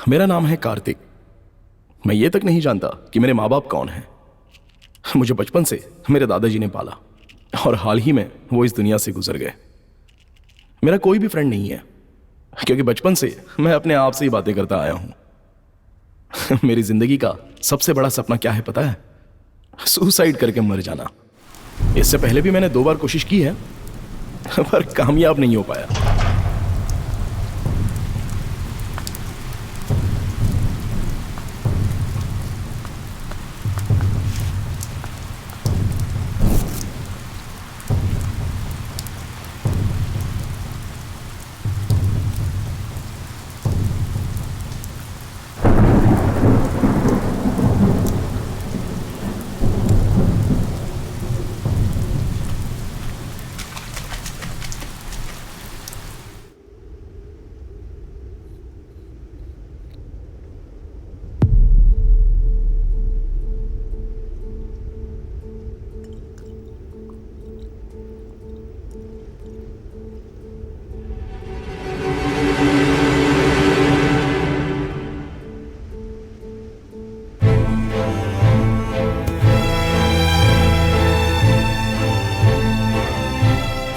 मेरा नाम है कार्तिक। मैं ये तक नहीं जानता कि मेरे माँ बाप कौन हैं। मुझे बचपन से मेरे दादाजी ने पाला और हाल ही में वो इस दुनिया से गुजर गए। मेरा कोई भी फ्रेंड नहीं है क्योंकि बचपन से मैं अपने आप से ही बातें करता आया हूं। मेरी जिंदगी का सबसे बड़ा सपना क्या है पता है? सुसाइड करके मर जाना। इससे पहले भी मैंने 2 बार कोशिश की है पर कामयाब नहीं हो पाया।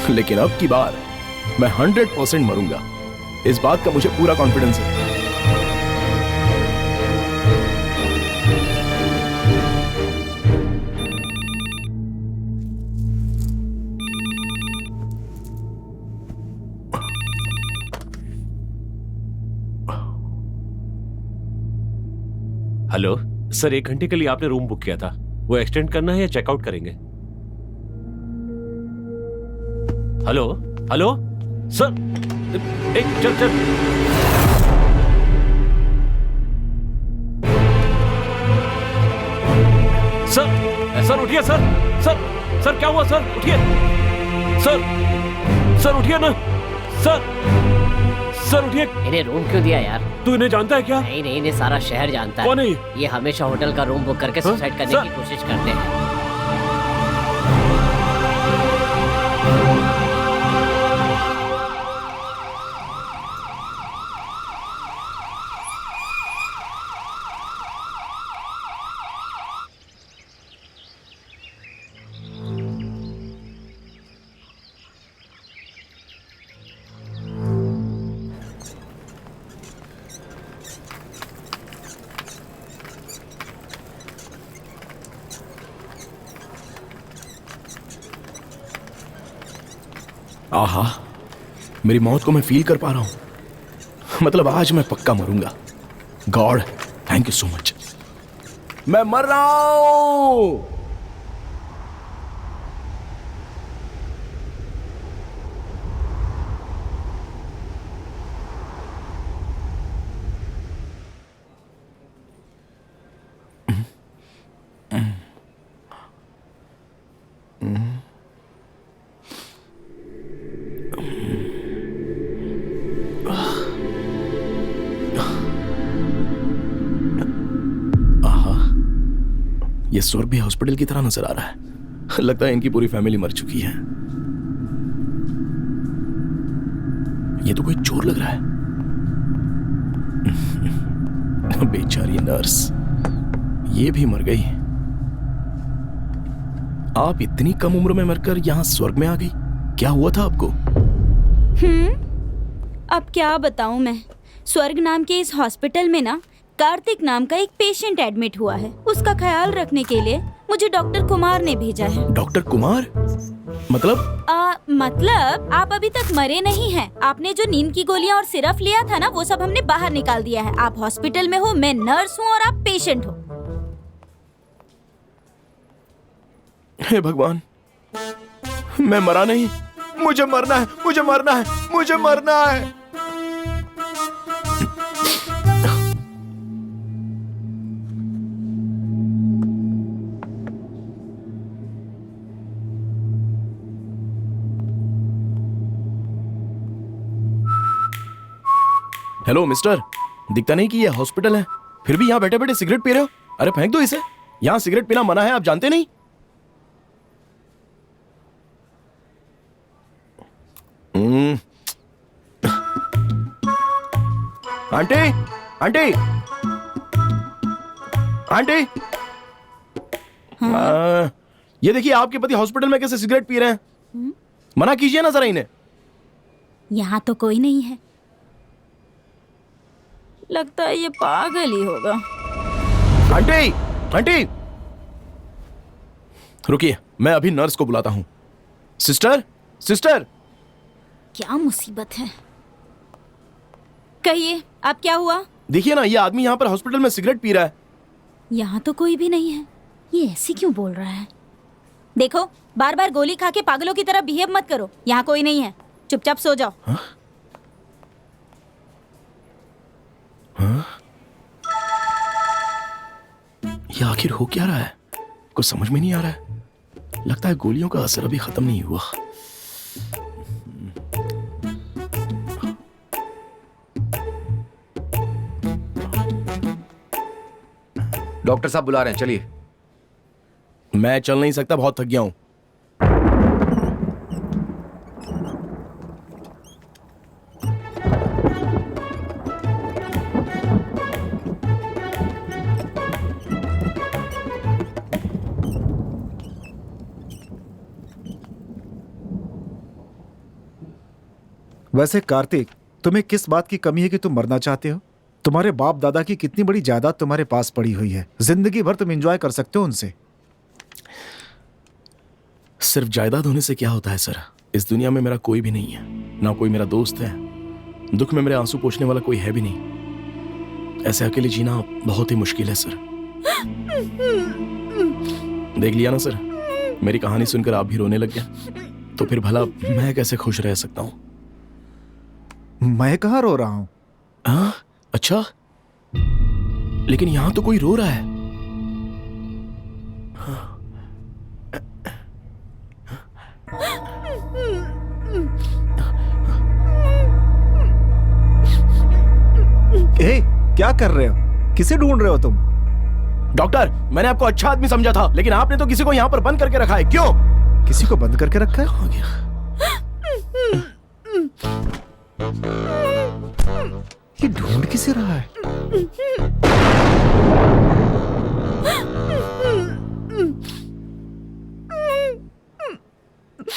लेकिन अब की बार मैं 100% मरूंगा। इस बात का मुझे पूरा कॉन्फिडेंस है। हेलो सर, 1 घंटे के लिए आपने रूम बुक किया था, वो एक्सटेंड करना है या चेकआउट करेंगे? हेलो हेलो सर, एक चल चल। सर उठिए सर। सर क्या हुआ सर? उठिए सर उठिए ना सर उठिए। इन्हें रूम क्यों दिया यार? तू इन्हें जानता है क्या? नहीं, इन्हें सारा शहर जानता है। कौन है ये हमेशा होटल का रूम बुक करके सुसाइड करने की कोशिश करते हैं। आहा, मेरी मौत को मैं फील कर पा रहा हूं। मतलब आज मैं पक्का मरूंगा। God thank you so much. मैं मर रहा हूं। ये स्वर्ग भी हॉस्पिटल की तरह नजर आ रहा है। लगता है इनकी पूरी फैमिली मर चुकी है। ये तो कोई चोर लग रहा है। बेचारी नर्स, ये भी मर गई। आप इतनी कम उम्र में मरकर यहां स्वर्ग में आ गई। क्या हुआ था आपको? अब क्या बताऊं मैं। स्वर्ग नाम के इस हॉस्पिटल में ना कार्तिक नाम का एक पेशेंट एडमिट हुआ है। उसका ख्याल रखने के लिए मुझे डॉक्टर कुमार ने भेजा है। डॉक्टर कुमार? मतलब? मतलब आप अभी तक मरे नहीं हैं। आपने जो नींद की गोलियां और सिरप लिया था ना, वो सब हमने बाहर निकाल दिया है। आप हॉस्पिटल में हो, मैं नर्स हूँ और आप पेशेंट हो। हे भगवान, मैं मरा नहीं। मुझे मरना है, मुझे मरना है, मुझे मरना है। हेलो मिस्टर, दिखता नहीं कि ये हॉस्पिटल है, फिर भी यहाँ बैठे बैठे सिगरेट पी रहे हो। अरे फेंक दो इसे। यहाँ सिगरेट पीना मना है, आप जानते नहीं? आंटी, आंटी, आंटी, ये देखिए आपके पति हॉस्पिटल में कैसे सिगरेट पी रहे हैं। मना कीजिए ना जरा इन्हें। यहाँ तो कोई नहीं है, लगता है ये पागल ही होगा। आंटी, आंटी, रुकिए, मैं अभी नर्स को बुलाता हूं। Sister, sister. क्या मुसीबत है, कहिए अब क्या हुआ? देखिए ना, ये आदमी यहाँ पर हॉस्पिटल में सिगरेट पी रहा है। यहाँ तो कोई भी नहीं है, ये ऐसे क्यों बोल रहा है? देखो, बार बार गोली खा के पागलों की तरह बिहेव मत करो। यहाँ कोई नहीं है, चुपचाप सो जाओ। हाँ? हाँ? ये आखिर हो क्या रहा है? कुछ समझ में नहीं आ रहा है। लगता है गोलियों का असर अभी खत्म नहीं हुआ। डॉक्टर साहब बुला रहे हैं, चलिए। मैं चल नहीं सकता, बहुत थक गया हूं। वैसे कार्तिक, तुम्हें किस बात की कमी है कि तुम मरना चाहते हो? तुम्हारे बाप दादा की कितनी बड़ी जायदाद तुम्हारे पास पड़ी हुई है, जिंदगी भर तुम एंजॉय कर सकते हो उनसे। सिर्फ जायदाद होने से क्या होता है सर? इस दुनिया में मेरा कोई भी नहीं है, ना कोई मेरा दोस्त है, दुख में मेरे आंसू पोंछने वाला कोई है भी नहीं। ऐसे अकेले जीना बहुत ही मुश्किल है सर। देख लिया ना सर, मेरी कहानी सुनकर आप भी रोने लग गए, तो फिर भला मैं कैसे खुश रह सकता हूं? मैं कहाँ रो रहा हूं? हाँ, अच्छा, लेकिन यहां तो कोई रो रहा है। ए, क्या कर रहे हो? किसे ढूंढ रहे हो तुम? डॉक्टर, मैंने आपको अच्छा आदमी समझा था, लेकिन आपने तो किसी को यहाँ पर बंद करके रखा है। क्यों? किसी को बंद करके रखा है? कहाँ गया? ये ढूंढ किसे रहा है?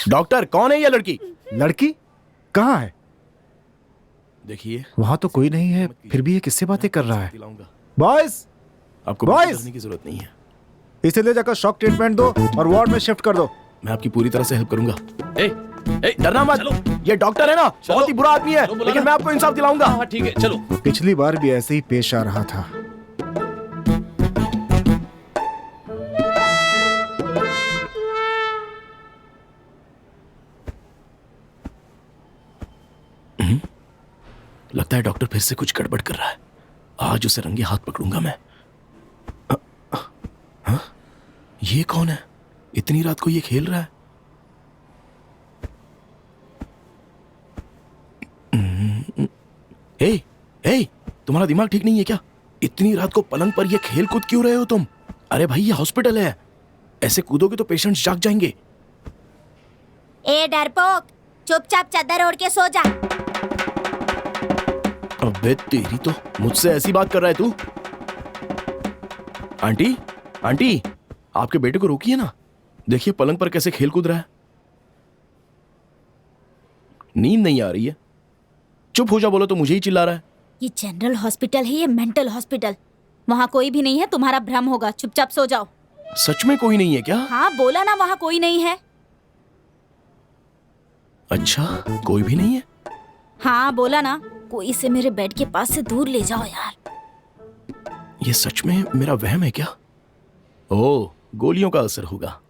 डॉक्टर, कौन है ये लड़की? लड़की कहाँ है? देखिए, वहां तो कोई नहीं है, फिर भी ये किससे बातें कर रहा है? दिलाऊंगा। बॉयज, आपको Boys! बात करने की जरूरत नहीं है। इसे ले जाकर शॉक ट्रीटमेंट दो और वार्ड में शिफ्ट कर दो। मैं आपकी पूरी तरह से हेल्प करूंगा। ए, डरना मत। चलो। ये डॉक्टर है ना, चलो। बहुत ही बुरा आदमी है, चलो, बुला लेकिन लो। मैं आपको इंसाफ दिलाऊंगा। हाँ ठीक है, चलो। पिछली बार भी ऐसे ही पेश आ रहा था। लगता है डॉक्टर फिर से कुछ गड़बड़ कर रहा है। आज उसे रंगे हाथ पकड़ूंगा मैं। हाँ? ये कौन है? इतनी रात को ये खेल रहा है। ए, ए, तुम्हारा दिमाग ठीक नहीं है क्या? इतनी रात को पलंग पर ये खेल कूद क्यों रहे हो तुम? अरे भाई, ये हॉस्पिटल है, ऐसे कूदोगे तो पेशेंट्स जाग जाएंगे। ए डरपोक, चुपचाप चादर ओढ़ के सो जा। अबे तेरी तो, मुझसे ऐसी बात कर रहा है तू? आंटी, आंटी, आपके बेटे को रोकिए ना। देखिए पलंग पर कैसे खेल कूद रहा है। नींद नहीं आ रही है? चुप हो जा, बोलो तो मुझे ही चिल्ला रहा है। ये जनरल हॉस्पिटल है, ये मेंटल हॉस्पिटल। वहाँ कोई भी नहीं है, तुम्हारा भ्रम होगा। चुपचाप सो जाओ। सच में कोई नहीं है क्या? हाँ बोला ना, वहाँ कोई नहीं है। अच्छा, कोई भी नहीं है? हाँ बोला ना, कोई से मेरे बेड के पास से दूर ले जाओ यार। ये सच में मेरा वहम है क्या? ओह, गोलियों का असर होगा।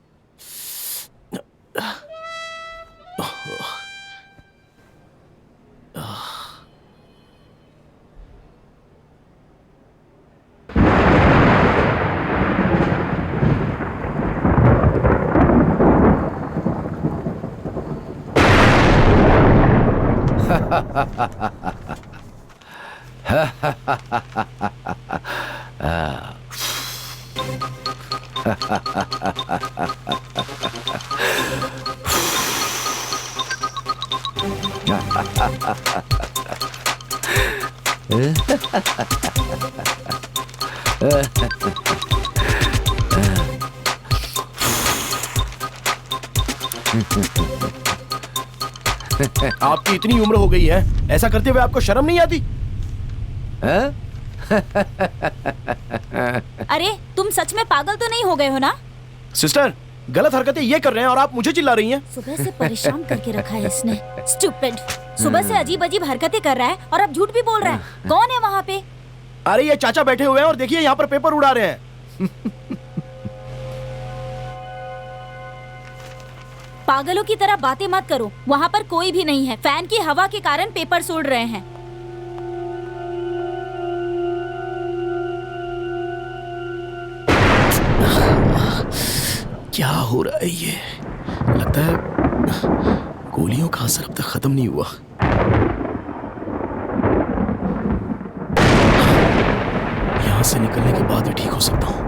आपकी इतनी उम्र हो गई है, ऐसा करते हुए आपको शर्म नहीं आती? हैं? अरे तुम सच में पागल तो नहीं हो गए हो ना? सिस्टर, गलत हरकतें ये कर रहे हैं और आप मुझे चिल्ला रही हैं। सुबह से परेशान करके रखा है इसने। स्टूपिड। सुबह से अजीब अजीब हरकतें कर रहा है और अब झूठ भी बोल रहा है। कौन है वहाँ पे? अरे ये चाचा बैठे हुए हैं और देखिए यहाँ पर पेपर उड़ा रहे हैं। पागलों की तरह बातें मत करो। वहाँ पर कोई भी नहीं है। फैन की हवा के कारण पेपर उड़ रहे हैं। क्या हो रहा है ये? लगता है गोलियों का असर अब तक खत्म नहीं हुआ। यहां से निकलने के बाद ही ठीक हो सकता हूं।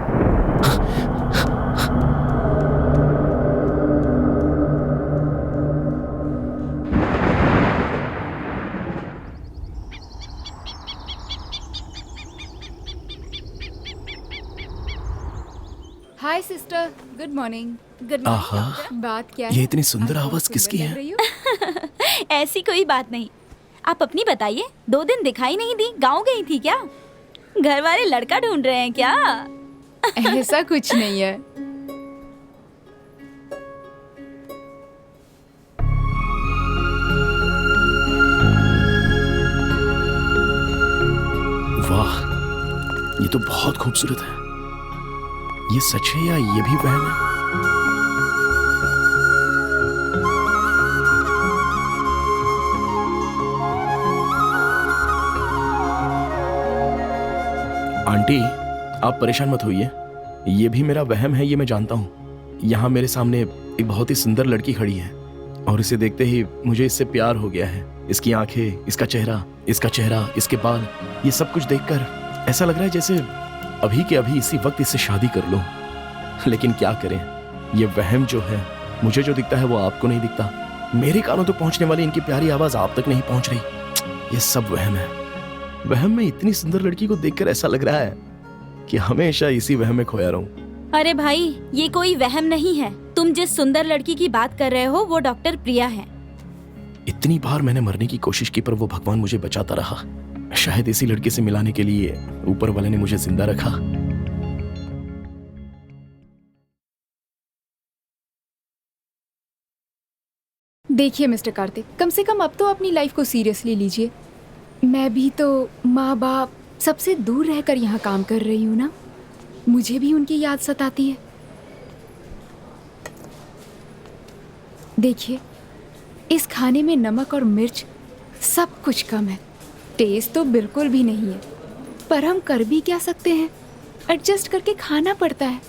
हाय सिस्टर, गुड मॉर्निंग। गुड आहा, बात क्या ये है? इतनी सुंदर आप आवाज बहुत किसकी सुंदर है? लग रही हो। ऐसी कोई बात नहीं। आप अपनी बताइए। 2 दिन दिखाई नहीं दी। गाँव गई थी क्या? घर वाले लड़का ढूंढ रहे हैं क्या? ऐसा कुछ नहीं है। वाह, ये तो बहुत खूबसूरत है। ये सच है या ये भी वहम है? आंटी, आप परेशान मत होइए। ये भी मेरा वहम है, ये मैं जानता हूँ। यहाँ मेरे सामने एक बहुत ही सुंदर लड़की खड़ी है और इसे देखते ही मुझे इससे प्यार हो गया है। इसकी आंखें, इसका चेहरा, इसके बाल, ये सब कुछ देखकर ऐसा लग रहा है जैसे अभी के अभी इसी वक्त इससे शादी कर लूं। लेकिन क्या करें, ये वहम जो है, मुझे जो दिखता है वो आपको नहीं दिखता। मेरे कानों तक पहुंचने वाली इनकी प्यारी आवाज आप तक नहीं पहुंच रही। ये सब वहम है। वहम में इतनी सुंदर लड़की को देखकर ऐसा लग रहा है कि हमेशा इसी वहम में खोया रहूं। अरे भाई, ये कोई वहम नहीं है। तुम जिस सुंदर लड़की की बात कर रहे हो वो डॉक्टर प्रिया है। इतनी बार मैंने मरने की कोशिश की पर वो भगवान मुझे बचाता रहा। शायद इसी लड़के से मिलाने के लिए ऊपर वाले ने मुझे जिंदा रखा। देखिए मिस्टर कार्तिक, कम से कम अब तो अपनी लाइफ को सीरियसली लीजिए। मैं भी तो माँ बाप सबसे दूर रहकर यहाँ काम कर रही हूँ ना। मुझे भी उनकी याद सताती है। देखिए, इस खाने में नमक और मिर्च सब कुछ कम है। टेस्ट तो बिल्कुल भी नहीं है, पर हम कर भी क्या सकते हैं, एडजस्ट करके खाना पड़ता है।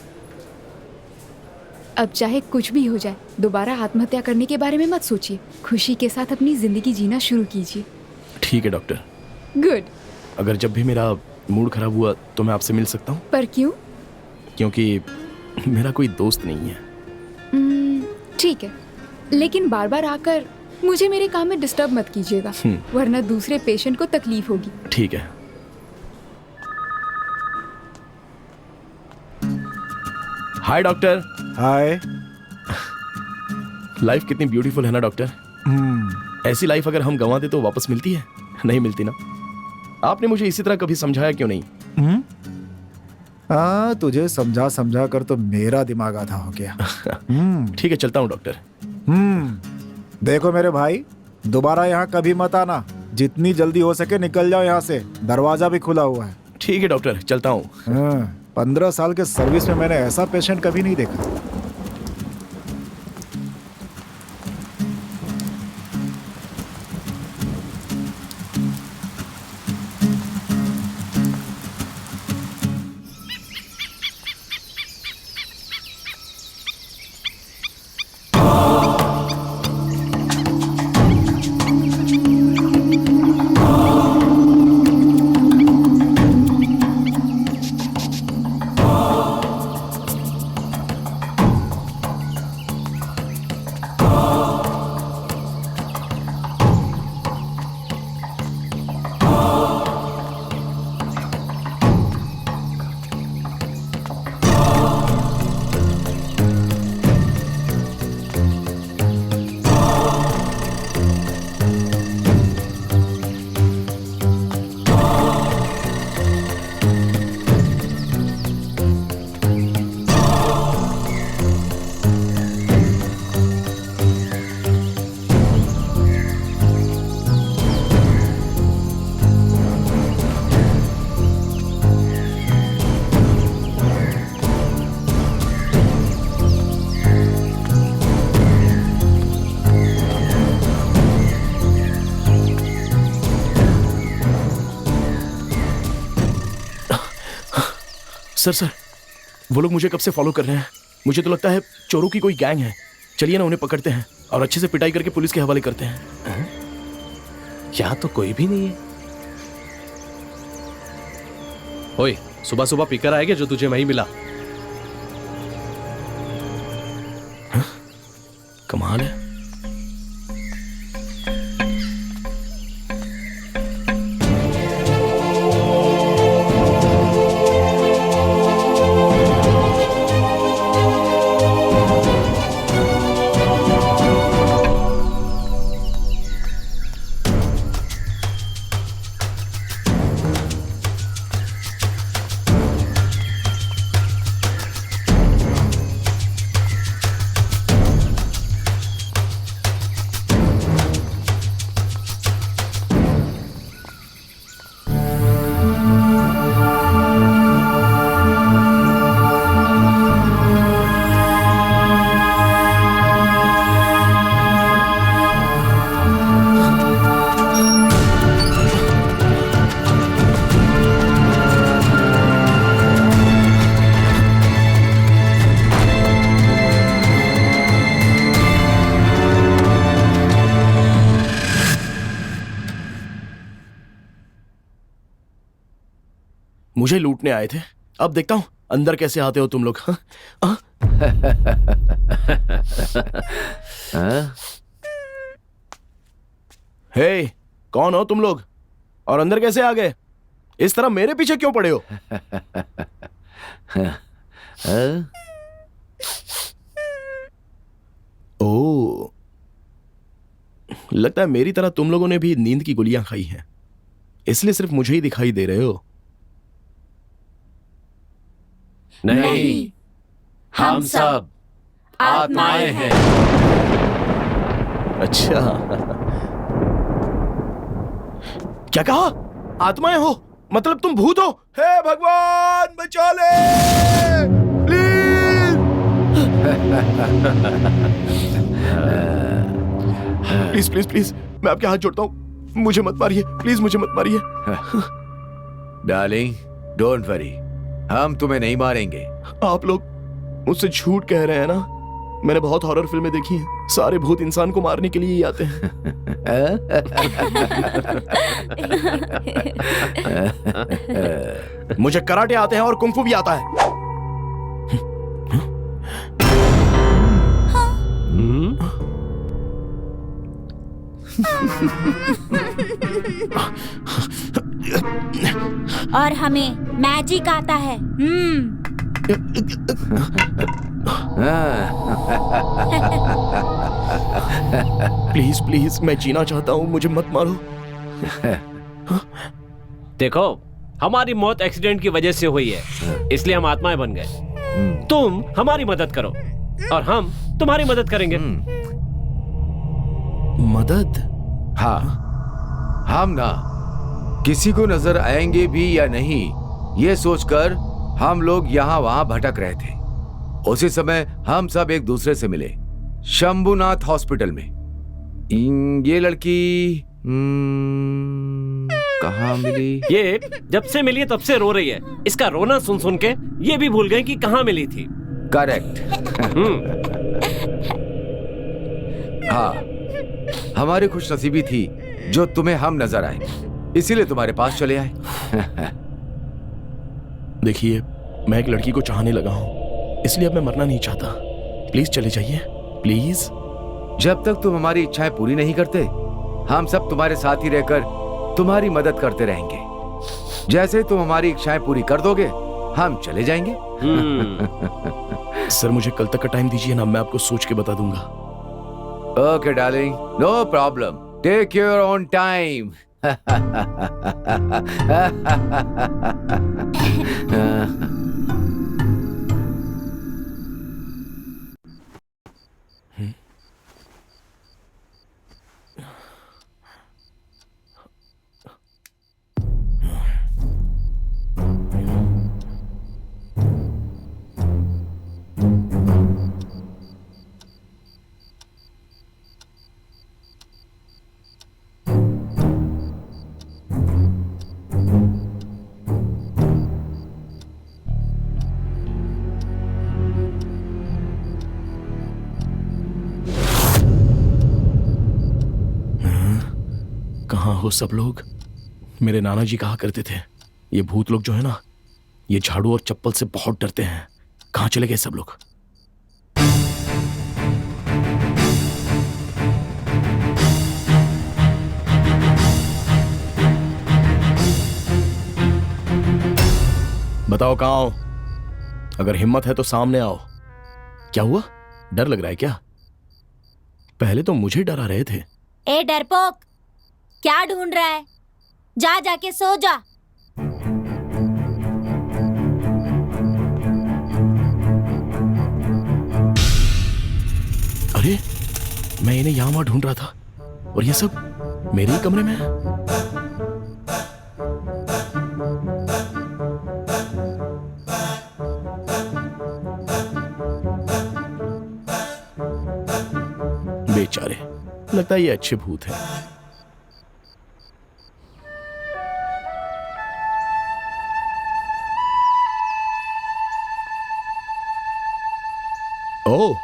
अब चाहे कुछ भी हो जाए, दोबारा आत्महत्या करने के बारे में मत सोचिए। खुशी के साथ अपनी जिंदगी जीना शुरू कीजिए। ठीक है डॉक्टर। गुड। अगर जब भी मेरा मूड खराब हुआ तो मैं आपसे मिल सकता हूँ? पर क्यों? क्योंकि मेरा कोई दोस्त नहीं है। ठीक है, लेकिन बार बार आकर मुझे मेरे काम में डिस्टर्ब मत कीजिएगा, वरना दूसरे पेशेंट को तकलीफ होगी। ठीक है। Hi doctor. हाय। लाइफ कितनी ब्यूटीफुल है ना डॉक्टर। ऐसी लाइफ अगर हम गंवा दे तो वापस मिलती है? नहीं मिलती ना। आपने मुझे इसी तरह कभी समझाया क्यों नहीं? हाँ, तुझे समझा समझा कर तो मेरा दिमाग आधा हो गया। ठीक है, चलता हूँ डॉक्टर। देखो मेरे भाई, दोबारा यहाँ कभी मत आना। जितनी जल्दी हो सके निकल जाओ यहाँ से। दरवाजा भी खुला हुआ है। ठीक है डॉक्टर, चलता हूँ। 15 साल के सर्विस में मैंने ऐसा पेशेंट कभी नहीं देखा। सर वो लोग मुझे कब से फॉलो कर रहे हैं। मुझे तो लगता है चोरों की कोई गैंग है। चलिए ना उन्हें पकड़ते हैं और अच्छे से पिटाई करके पुलिस के हवाले करते हैं। यहाँ तो कोई भी नहीं है। ओए, सुबह सुबह पिकर आएगा जो तुझे वहीं मिला। कमाल है। मुझे लूटने आए थे, अब देखता हूं अंदर कैसे आते हो तुम लोग। हाँ? हे, कौन हो तुम लोग और अंदर कैसे आ गए? इस तरह मेरे पीछे क्यों पड़े हो? ओ, लगता है मेरी तरह तुम लोगों ने भी नींद की गोलियां खाई हैं, इसलिए सिर्फ मुझे ही दिखाई दे रहे हो। नहीं, हम सब आत्माएं हैं। अच्छा, क्या कहा? आत्माएं हो? मतलब तुम भूत हो? हे भगवान बचा ले प्लीज। प्लीज प्लीज प्लीज, मैं आपके हाथ जोड़ता हूं, मुझे मत मारिए प्लीज, मुझे मत मारिए। डार्लिंग, डोंट वरी, हम तुम्हें नहीं मारेंगे। आप लोग मुझसे झूठ कह रहे हैं ना? मैंने बहुत हॉरर फिल्में देखी हैं, सारे भूत इंसान को मारने के लिए ही आते हैं। मुझे कराटे आते हैं और कुंफू भी आता है। और हमें मैजिक आता है। प्लीज प्लीज, मैं जीना चाहता हूँ, मुझे मत मारो। देखो, हमारी मौत एक्सीडेंट की वजह से हुई है, इसलिए हम आत्माएं बन गए। तुम हमारी मदद करो और हम तुम्हारी मदद करेंगे। मदद? हाँ, हम ना किसी को नजर आएंगे भी या नहीं, ये सोचकर हम लोग यहाँ वहां भटक रहे थे। उसी समय हम सब एक दूसरे से मिले शंभुनाथ हॉस्पिटल में। ये लड़की कहाँ मिली? ये जब से मिली है तब से रो रही है। इसका रोना सुन सुन के ये भी भूल गई कि कहाँ मिली थी। करेक्ट। हाँ, हमारी खुशनसीबी थी जो तुम्हें हम नजर आए, इसीलिए तुम्हारे पास चले आए। देखिए, मैं एक लड़की को चाहने लगा हूं, इसलिए अब मैं मरना नहीं चाहता। प्लीज चले जाइए, प्लीज। जब तक तुम हमारी इच्छाएं पूरी नहीं करते, हम सब तुम्हारे साथ ही रहकर तुम्हारी मदद करते रहेंगे। जैसे ही तुम हमारी इच्छाएं पूरी कर दोगे, हम चले जाएंगे। सर, मुझे कल तक का टाइम दीजिए ना, मैं आपको सोच के बता दूंगा। Okay darling, no problem, take your own time. कहाँ हो सब लोग? मेरे नाना जी कहा करते थे ये भूत लोग जो है ना, ये झाड़ू और चप्पल से बहुत डरते हैं। कहाँ चले गए सब लोग? बताओ कहाँ हो? अगर हिम्मत है तो सामने आओ। क्या हुआ? डर लग रहा है क्या? पहले तो मुझे डरा रहे थे। ए डरपोक, क्या ढूंढ रहा है? जा जाके सो जा। अरे मैं इन्हें यहां वहां ढूंढ रहा था और ये सब मेरे ही कमरे में है। बेचारे, लगता है ये अच्छे भूत हैं। ओह,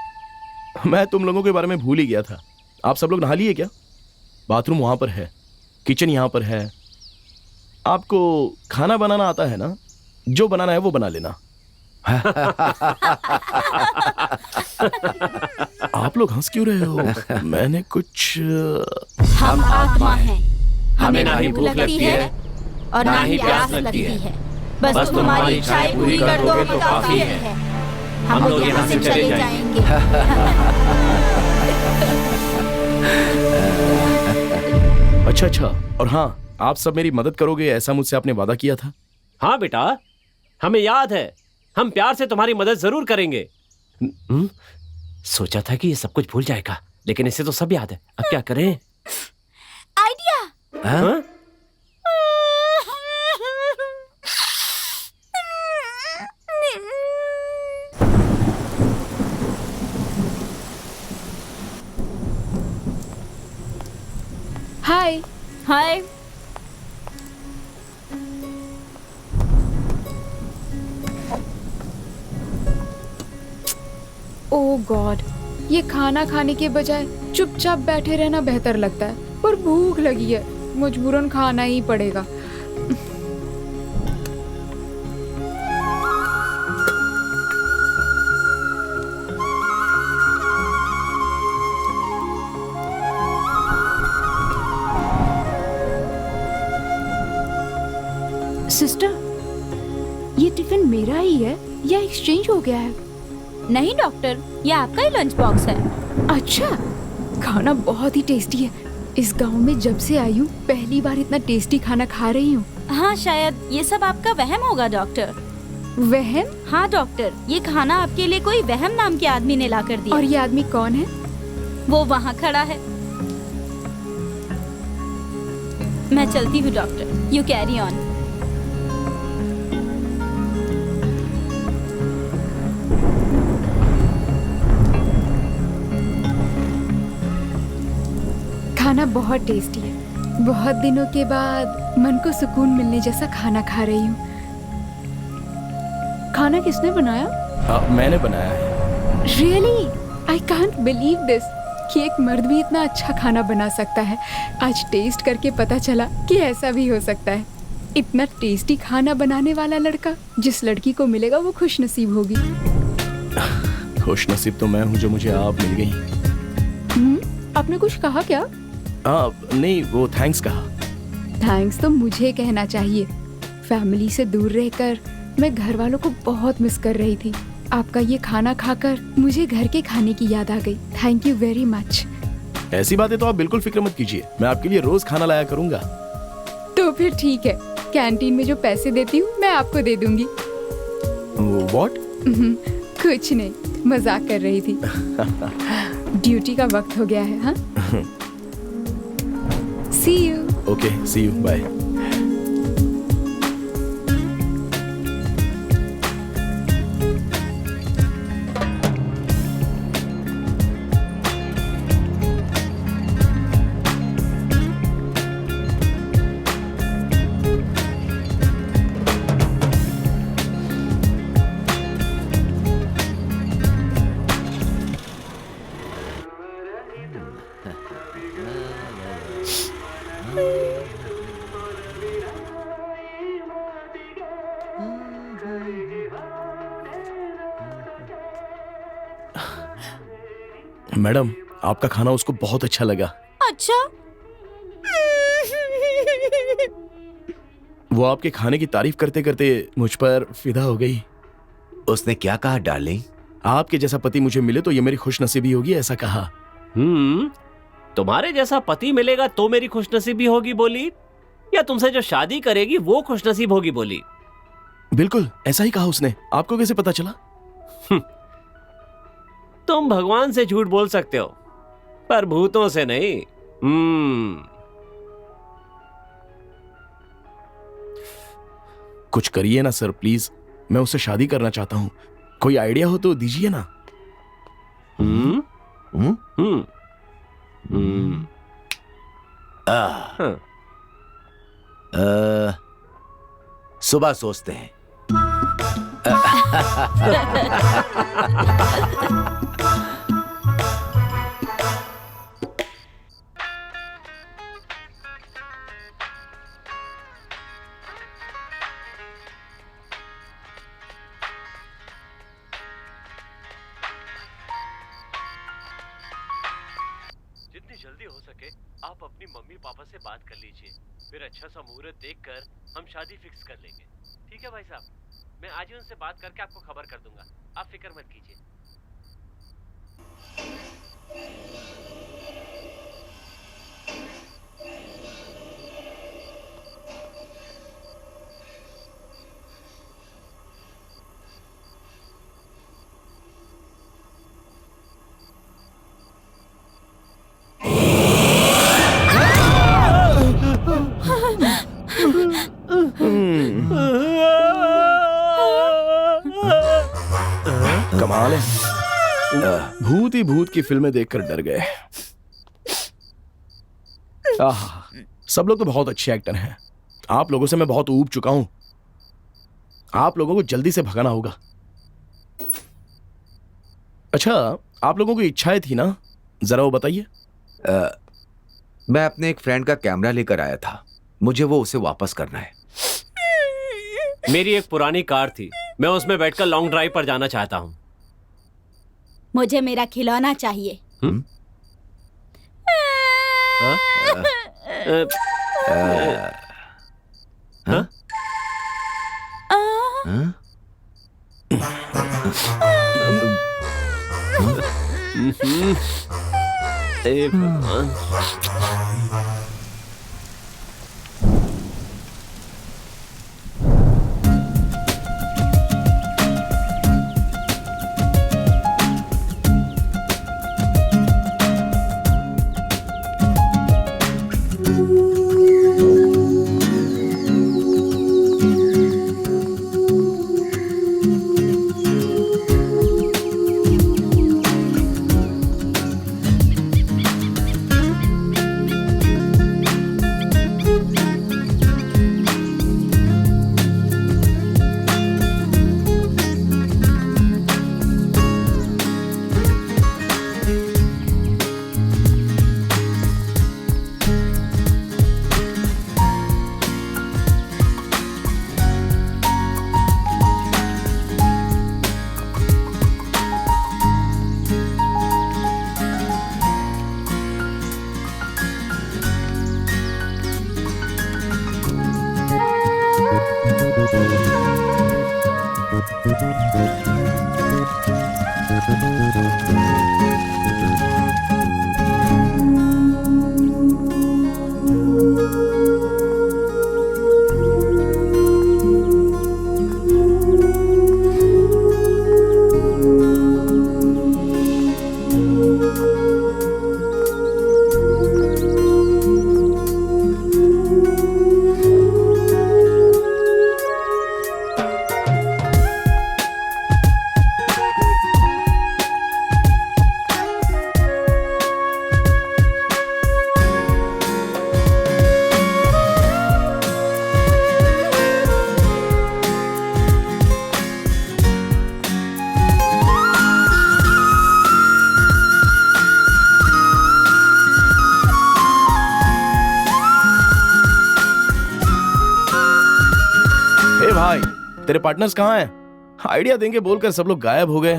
मैं तुम लोगों के बारे में भूल ही गया था। आप सब लोग नहा लिए क्या? बाथरूम वहां पर है, किचन यहां पर है। आपको खाना बनाना आता है ना? जो बनाना है वो बना लेना। आप लोग हंस क्यों रहे हो? मैंने कुछ हम आत्मा हैं। हमें ना ना ही भूख भूख लगती है और ना ही प्यास लगती है। बस तुम्हारी इच्छाएं पूरी कर दो तो काफी है। हम लोग यहाँ से चले जाएंगे। अच्छा, और हाँ, आप सब मेरी मदद करोगे ऐसा मुझसे आपने वादा किया था। हाँ बेटा, हमें याद है। हम प्यार से तुम्हारी मदद जरूर करेंगे। सोचा था कि ये सब कुछ भूल जाएगा, लेकिन इसे तो सब याद है। अब क्या करें? आइडिया। हाँ? हाय। हाय। ओह गॉड, ये खाना खाने के बजाय चुपचाप बैठे रहना बेहतर लगता है, पर भूख लगी है, मजबूरन खाना ही पड़ेगा। सिस्टर, ये टिफिन मेरा ही है या एक्सचेंज हो गया है? नहीं डॉक्टर, ये आपका ही लंच बॉक्स है। अच्छा, खाना बहुत ही टेस्टी है। इस गांव में जब से आई हूँ पहली बार इतना टेस्टी खाना खा रही हूँ। हाँ, शायद ये सब आपका वहम होगा डॉक्टर। वहम? हाँ डॉक्टर, ये खाना आपके लिए कोई वहम नाम के आदमी ने ला कर दिया। और ये आदमी कौन है? वो वहाँ खड़ा है। मैं चलती हूँ डॉक्टर, यू कैरी ऑन। खाना बहुत टेस्टी है। बहुत दिनों के बाद मन को सुकून मिलने जैसा खाना खा रही हूँ। खाना किसने बनाया? मैंने बनाया है। Really? I can't believe this कि एक मर्द भी इतना अच्छा खाना बना सकता है। आज टेस्ट करके पता चला कि ऐसा भी हो सकता है। इतना टेस्टी खाना बनाने वाला लड़का जिस लड़की को मिलेगा वो खुश नसीब होगी। खुश नसीब तो मैं हूँ जो मुझे आप मिल गई। आपने कुछ कहा क्या? नहीं, वो थैंक्स कहा। थैंक्स तो मुझे कहना चाहिए। फैमिली से दूर रहकर मैं घर वालों को बहुत मिस कर रही थी। आपका ये खाना खाकर मुझे घर के खाने की याद आ गई। Thank you very much. ऐसी बातें तो आप बिल्कुल फिक्र मत कीजिए, मैं आपके लिए रोज खाना लाया करूंगा। तो फिर ठीक है, कैंटीन में जो पैसे देती हूँ मैं आपको दे दूंगी। व्हाट? कुछ नहीं, मजाक कर रही थी। ड्यूटी का वक्त हो गया है। हाँ, see you. Okay, see you, bye. Madam, आपका खाना उसको बहुत अच्छा लगा। अच्छा। वो आपके खाने की तारीफ करते करते मुझ पर फिदा हो गई। उसने क्या कहा डार्लिंग? आपके जैसा पति मुझे मिले तो ये मेरी खुशनसीबी होगी, ऐसा कहा। तुम्हारे जैसा पति मिलेगा तो मेरी खुशनसीबी होगी बोली, या तुमसे जो शादी करेगी वो खुशनसीब होगी बोली? बिल्कुल ऐसा ही कहा उसने। आपको कैसे पता चला? तुम भगवान से झूठ बोल सकते हो पर भूतों से नहीं। कुछ करिए ना सर प्लीज, मैं उससे शादी करना चाहता हूँ। कोई आइडिया हो तो दीजिए ना। सुबह सोचते हैं। जितनी जल्दी हो सके आप अपनी मम्मी पापा से बात कर लीजिए, फिर अच्छा सा मुहूर्त देखकर हम शादी फिक्स कर लेंगे। ठीक है भाई साहब, मैं आज ही उनसे बात करके आपको खबर कर दूंगा, आप फिक्र मत कीजिए। कमाल है, भूत ही भूत की फिल्में देखकर डर गए। सब लोग तो बहुत अच्छे एक्टर हैं। आप लोगों से मैं बहुत ऊब चुका हूं। आप लोगों को जल्दी से भगाना होगा। अच्छा, आप लोगों की इच्छाएं थी ना, जरा वो बताइए। मैं अपने एक फ्रेंड का कैमरा लेकर आया था, मुझे वो उसे वापस करना है। मेरी एक पुरानी कार थी, मैं उसमें बैठकर लॉन्ग ड्राइव पर जाना चाहता हूँ। मुझे मेरा खिलौना चाहिए। तेरे पार्टनर्स कहाँ हैं? आइडिया देंगे बोलकर सब लोग गायब हो गए।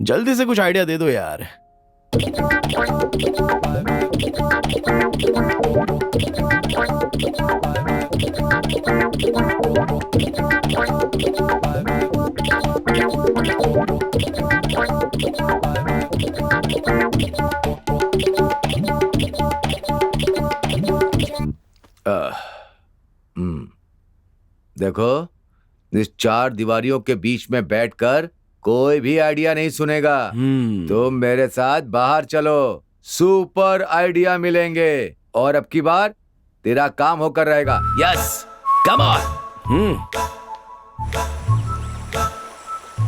जल्दी से कुछ आइडिया दे दो यार। देखो, इस चार दीवारियों के बीच में बैठकर कोई भी आइडिया नहीं सुनेगा। तुम मेरे साथ बाहर चलो, सुपर आइडिया मिलेंगे और अब की बार तेरा काम होकर रहेगा। Yes, come on.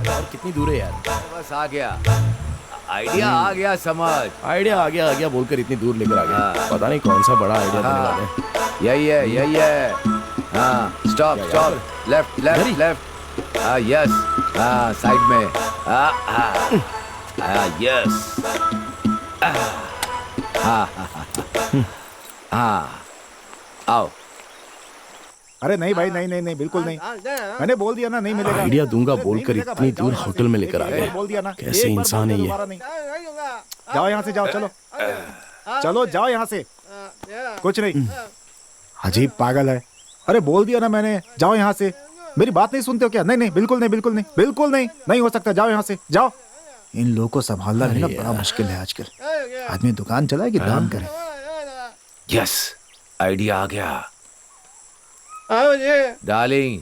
और कितनी दूर है यार? बस आ गया, आइडिया आ गया, समझ। आइडिया आ गया बोलकर इतनी दूर लेकर आ गया। हाँ। पता नहीं कौन सा बड़ा आइडिया देने वाले हैं। यही है। हाँ, स्टॉप क्या स्टॉप, यार? लेफ्ट इधर ही? Left left. हाँ, यस। हाँ, साइड में। यस। हाँ, आओ। अरे नहीं भाई, नहीं नहीं नहीं, बिल्कुल नहीं। मैंने बोल दिया ना, नहीं मिलेगा। आइडिया दूंगा नहीं बोलकर मिलेगा इतनी भाई, दूर जाओ, होटल में लेकर आ एक बार गए। बोल दिया ना, कैसे एक बार इंसान बोल है दिया, ये? दोबारा नहीं। जाओ यहाँ से, जाओ, चलो चलो, जाओ यहाँ से। कुछ नहीं, अजीब पागल है। अरे बोल दिया ना मैंने, जाओ यहाँ से। मेरी बात नहीं सुनते हो क्या? नहीं नहीं, बिल्कुल नहीं, बिल्कुल नहीं, बिल्कुल नहीं, नहीं हो सकता। जाओ यहाँ से, जाओ। इन लोगों को संभालना भी ना बड़ा मुश्किल है आजकल। आदमी दुकान चलाए कि दान करे। यस, आइडिया आ गया। डार्लिंग।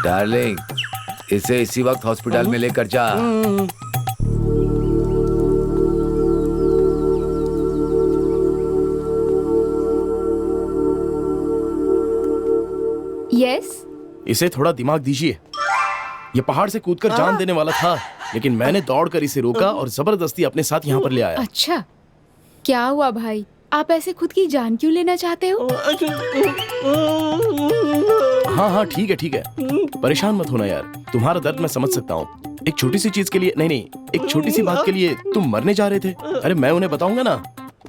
डार्लिंग, इसे इसी वक्त हॉस्पिटल में लेकर जा। यस। इसे थोड़ा दिमाग दीजिए। ये पहाड़ से कूदकर जान देने वाला था, लेकिन मैंने दौड़कर इसे रोका और जबरदस्ती अपने साथ यहाँ पर ले आया। अच्छा, क्या हुआ भाई? आप ऐसे खुद की जान क्यों लेना चाहते हो? हाँ हाँ, ठीक है ठीक है, परेशान मत होना यार। तुम्हारा दर्द मैं समझ सकता हूँ। एक छोटी सी चीज के लिए, नहीं नहीं, एक छोटी सी बात के लिए तुम मरने जा रहे थे। अरे मैं उन्हें बताऊंगा ना,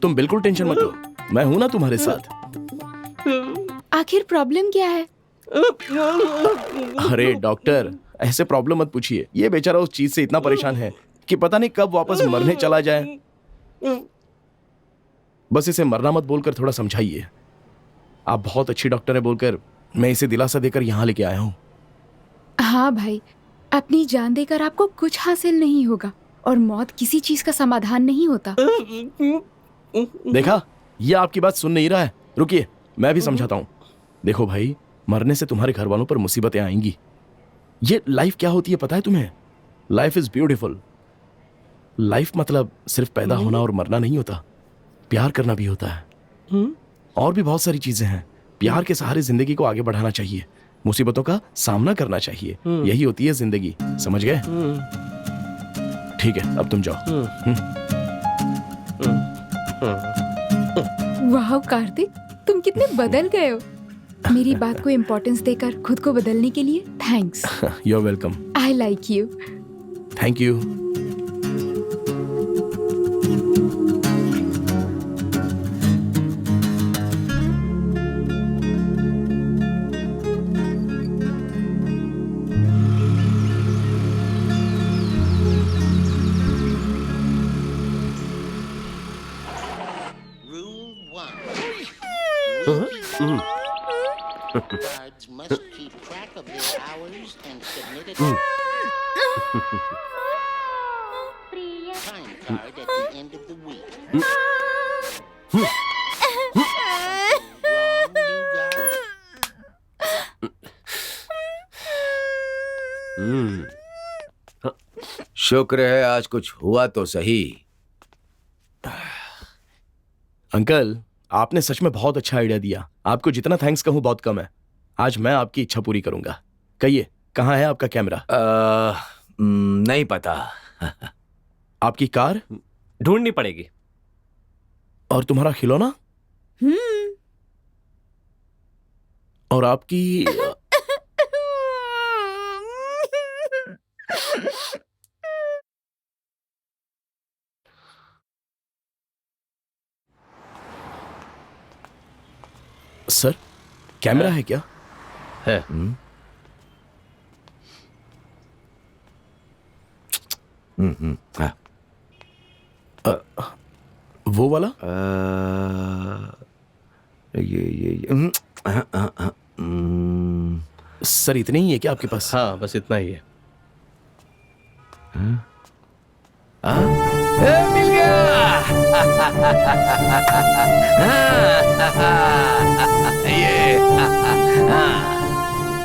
तुम बिल्कुल टेंशन मत लो, मैं हूं ना तुम्हारे साथ। आखिर प्रॉब्लम क्या है? अरे डॉक्टर, ऐसे प्रॉब्लम मत पूछिए। ये बेचारा उस चीज से इतना परेशान है कि पता नहीं कब वापस मरने चला जाए। बस इसे मरना मत बोलकर थोड़ा समझाइए। आप बहुत अच्छी डॉक्टर है बोलकर मैं इसे दिलासा देकर यहाँ लेके आया हूँ। हाँ भाई, अपनी जान देकर आपको कुछ हासिल नहीं होगा और मौत किसी चीज का समाधान नहीं होता। देखा, ये आपकी बात सुन नहीं रहा है। रुकिए, मैं भी समझाता हूँ। देखो भाई, मरने से तुम्हारे घर वालों पर मुसीबतें आएंगी। ये लाइफ क्या होती है पता है तुम्हें? Life is beautiful. लाइफ मतलब सिर्फ पैदा होना और मरना नहीं होता, प्यार करना भी होता है। और भी बहुत सारी चीजें हैं। प्यार के सहारे जिंदगी को आगे बढ़ाना चाहिए, मुसीबतों का सामना करना चाहिए। यही होती है जिंदगी, समझ गए? ठीक है, अब तुम जाओ। वाह कार्तिक, तुम कितने बदल गए हो। मेरी बात को इम्पोर्टेंस देकर खुद को बदलने के लिए thanks. You are welcome. I like you. Thank you. Rule 1. Guards must keep track of their hours and submit it. Time card at the end of the week. Wrong, new guard. शुक्र है आज कुछ हुआ तो सही। Uncle, आपने सच में बहुत अच्छा आइडिया दिया। आपको जितना थैंक्स कहूं बहुत कम है। आज मैं आपकी इच्छा पूरी करूंगा। कहिए, कहाँ है आपका कैमरा? नहीं पता। आपकी कार ढूंढनी पड़ेगी। और तुम्हारा खिलौना और आपकी सर कैमरा है क्या? है। हाँ। वो वाला? ये सर इतने ही है क्या आपके पास? हाँ बस इतना ही है। मिल गया।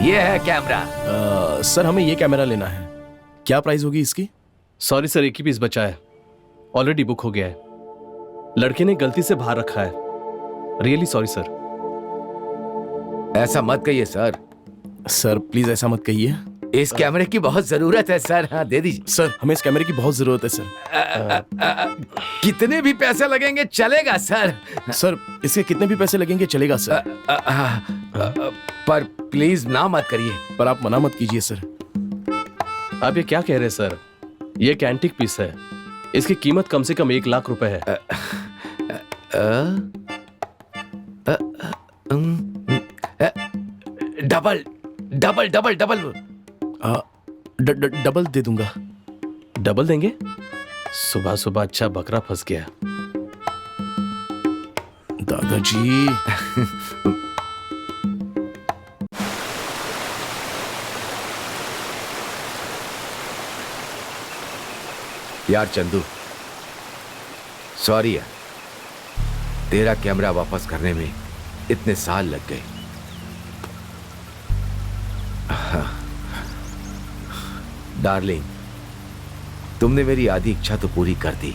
ये है कैमरा। सर हमें ये कैमरा लेना है, क्या प्राइस होगी इसकी? सॉरी सर, एक ही पीस बचा है, ऑलरेडी बुक हो गया है। लड़के ने गलती से बाहर रखा है। Really sorry sir. ऐसा मत कहिए सर, सर प्लीज ऐसा मत कहिए। इस कैमरे की बहुत जरूरत है सर। हाँ दे दीजिए सर हमें इस कैमरे की बहुत जरूरत है सर। कितने भी पैसे लगेंगे चलेगा सर। सर इसके कितने भी पैसे लगेंगे चलेगा सर। पर प्लीज ना मत करिए। पर आप मना मत कीजिए सर। आप ये क्या कह रहे हैं सर? ये एक एंटीक पीस है, इसकी कीमत कम से कम 1 लाख रुपए है। Double double double double double दे दूंगा। डबल देंगे? सुबह सुबह अच्छा बकरा फंस गया। दादाजी यार चंदू, सॉरी यार, तेरा कैमरा वापस करने में इतने साल लग गए। डार्लिंग, तुमने मेरी आधी इच्छा तो पूरी कर दी।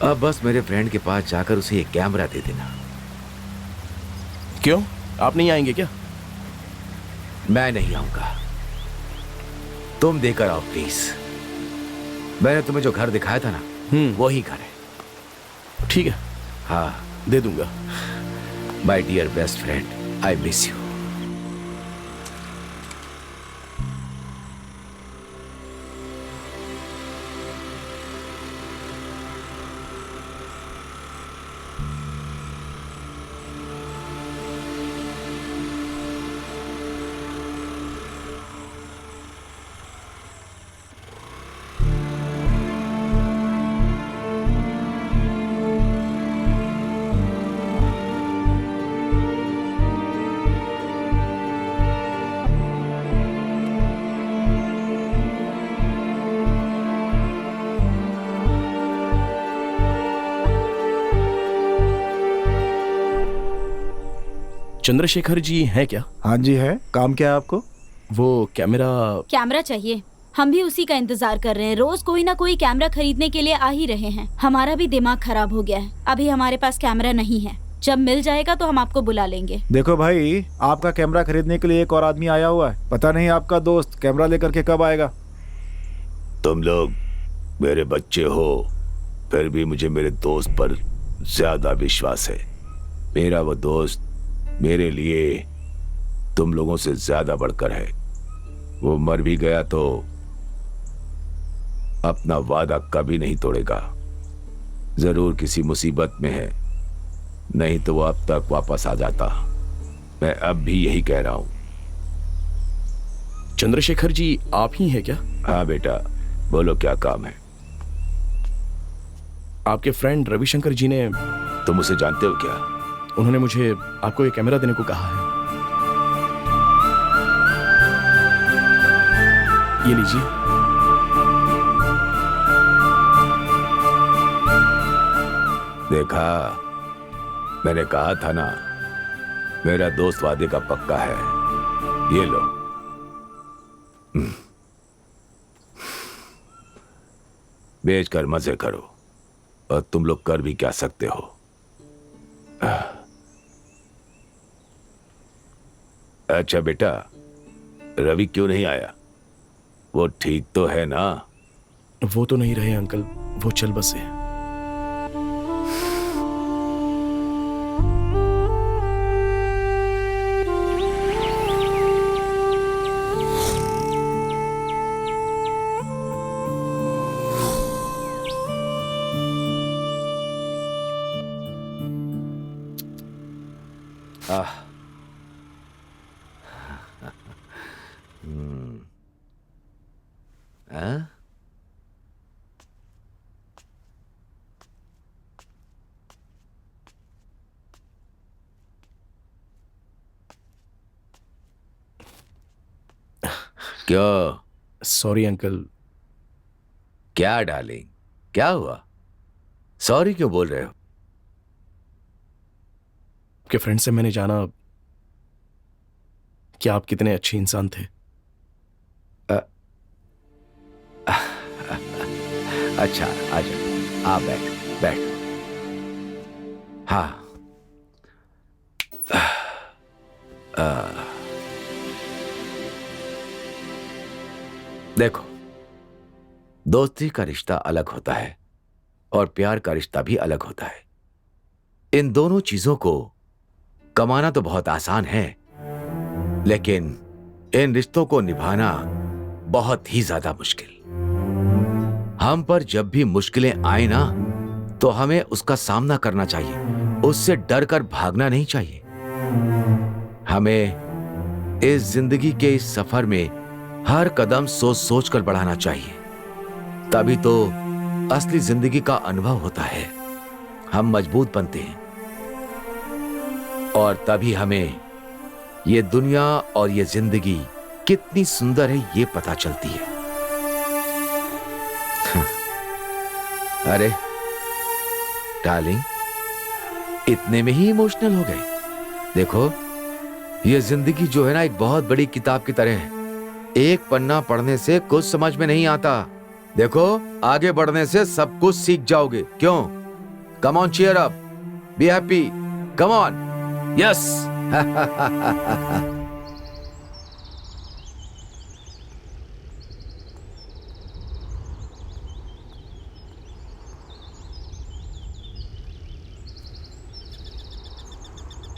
अब बस मेरे फ्रेंड के पास जाकर उसे ये कैमरा दे देना। क्यों, आप नहीं आएंगे क्या? मैं नहीं आऊंगा, तुम देकर आओ प्लीज। मैंने तुम्हें जो घर दिखाया था ना, वही घर है। ठीक है, हाँ दे दूंगा। My dear best friend, I miss you. Chandrashekhar ji हैं क्या? हाँ जी है। काम क्या है आपको? वो कैमरा चाहिए। हम भी उसी का इंतजार कर रहे हैं। रोज कोई ना कोई कैमरा खरीदने के लिए आ ही रहे हैं। हमारा भी दिमाग खराब हो गया है। अभी हमारे पास कैमरा नहीं है, जब मिल जाएगा तो हम आपको बुला लेंगे। देखो भाई, आपका कैमरा खरीदने के लिए एक और आदमी आया हुआ है। पता नहीं आपका दोस्त कैमरा लेकर के कब आएगा। तुम लोग मेरे बच्चे हो, फिर भी मुझे मेरे दोस्त पर ज्यादा विश्वास है। मेरा वो दोस्त मेरे लिए तुम लोगों से ज्यादा बढ़कर है। वो मर भी गया तो अपना वादा कभी नहीं तोड़ेगा। जरूर किसी मुसीबत में है, नहीं तो वो अब तक वापस आ जाता। मैं अब भी यही कह रहा हूं। चंद्रशेखर जी आप ही हैं क्या? हाँ बेटा, बोलो क्या काम है? आपके फ्रेंड रविशंकर जी ने, तुम उसे जानते हो क्या? उन्होंने मुझे आपको ये कैमरा देने को कहा है। ये लीजिए। देखा, मैंने कहा था ना, मेरा दोस्त वादे का पक्का है। ये लो। बेचकर मजे करो, और तुम लोग कर भी क्या सकते हो। अच्छा बेटा, रवि क्यों नहीं आया? वो ठीक तो है ना? वो तो नहीं रहे अंकल, वो चल बसे। हाँ? क्यों? Sorry uncle. क्या डार्लिंग, क्या हुआ? सॉरी क्यों बोल रहे हो? आपके फ्रेंड से मैंने जाना कि आप कितने अच्छे इंसान थे। अच्छा, आजा, आ बैठ बैठ। हाँ, देखो, दोस्ती का रिश्ता अलग होता है और प्यार का रिश्ता भी अलग होता है। इन दोनों चीजों को कमाना तो बहुत आसान है, लेकिन इन रिश्तों को निभाना बहुत ही ज्यादा मुश्किल। हम पर जब भी मुश्किलें आए ना, तो हमें उसका सामना करना चाहिए, उससे डर कर भागना नहीं चाहिए। हमें इस जिंदगी के इस सफर में हर कदम सोच सोच कर बढ़ाना चाहिए, तभी तो असली जिंदगी का अनुभव होता है। हम मजबूत बनते हैं और तभी हमें ये दुनिया और ये जिंदगी कितनी सुंदर है ये पता चलती है। अरे डार्लिंग, इतने में ही इमोशनल हो गए? देखो, ये जिंदगी जो है ना, एक बहुत बड़ी किताब की तरह है। एक पन्ना पढ़ने से कुछ समझ में नहीं आता, देखो आगे बढ़ने से सब कुछ सीख जाओगे। क्यों? Come on, cheer up, be happy, come on, yes.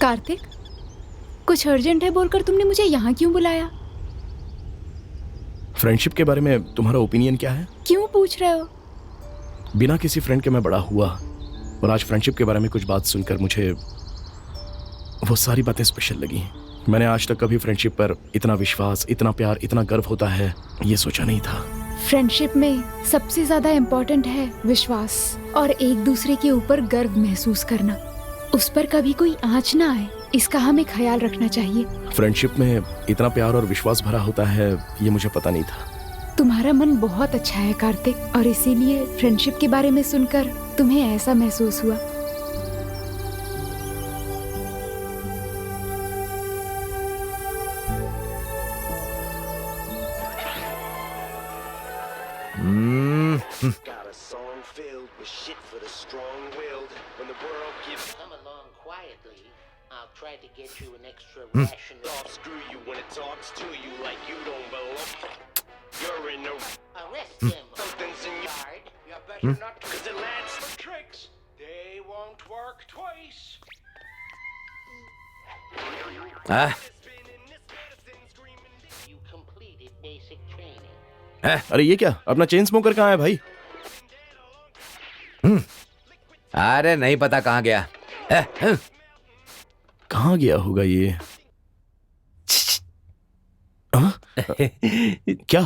Kartik, कुछ अर्जेंट है बोलकर तुमने मुझे यहाँ क्यों बुलाया? फ्रेंडशिप के बारे में तुम्हारा ओपिनियन क्या है? क्यों पूछ रहे हो? बिना किसी फ्रेंड के मैं बड़ा हुआ, और आज फ्रेंडशिप के बारे में कुछ बात सुनकर मुझे वो सारी बातें स्पेशल लगी। मैंने आज तक कभी फ्रेंडशिप पर इतना विश्वास, इतना प्यार, इतना गर्व होता है ये सोचा नहीं था। फ्रेंडशिप में सबसे ज्यादा इम्पोर्टेंट है विश्वास और एक दूसरे के ऊपर गर्व महसूस करना। उस पर कभी कोई आँच ना आए, इसका हमें ख्याल रखना चाहिए। फ्रेंडशिप में इतना प्यार और विश्वास भरा होता है ये मुझे पता नहीं था। तुम्हारा मन बहुत अच्छा है कार्तिक, और इसीलिए फ्रेंडशिप के बारे में सुनकर तुम्हें ऐसा महसूस हुआ। Got a song filled with shit for the strong-willed. When the world gives Come along quietly. I'll try to get you an extra ration off, screw you when it talks to you like you don't belong. You're in the Arrest him. something's in your Guard. You better not, cause it lands tricks. They won't work twice. हाँ? Spinning this medicine, screaming this. You completed basic training. अरे ये क्या, अपना chain smoker कहाँ है भाई? अरे नहीं पता कहाँ गया। कहाँ गया होगा ये? हाँ? क्या?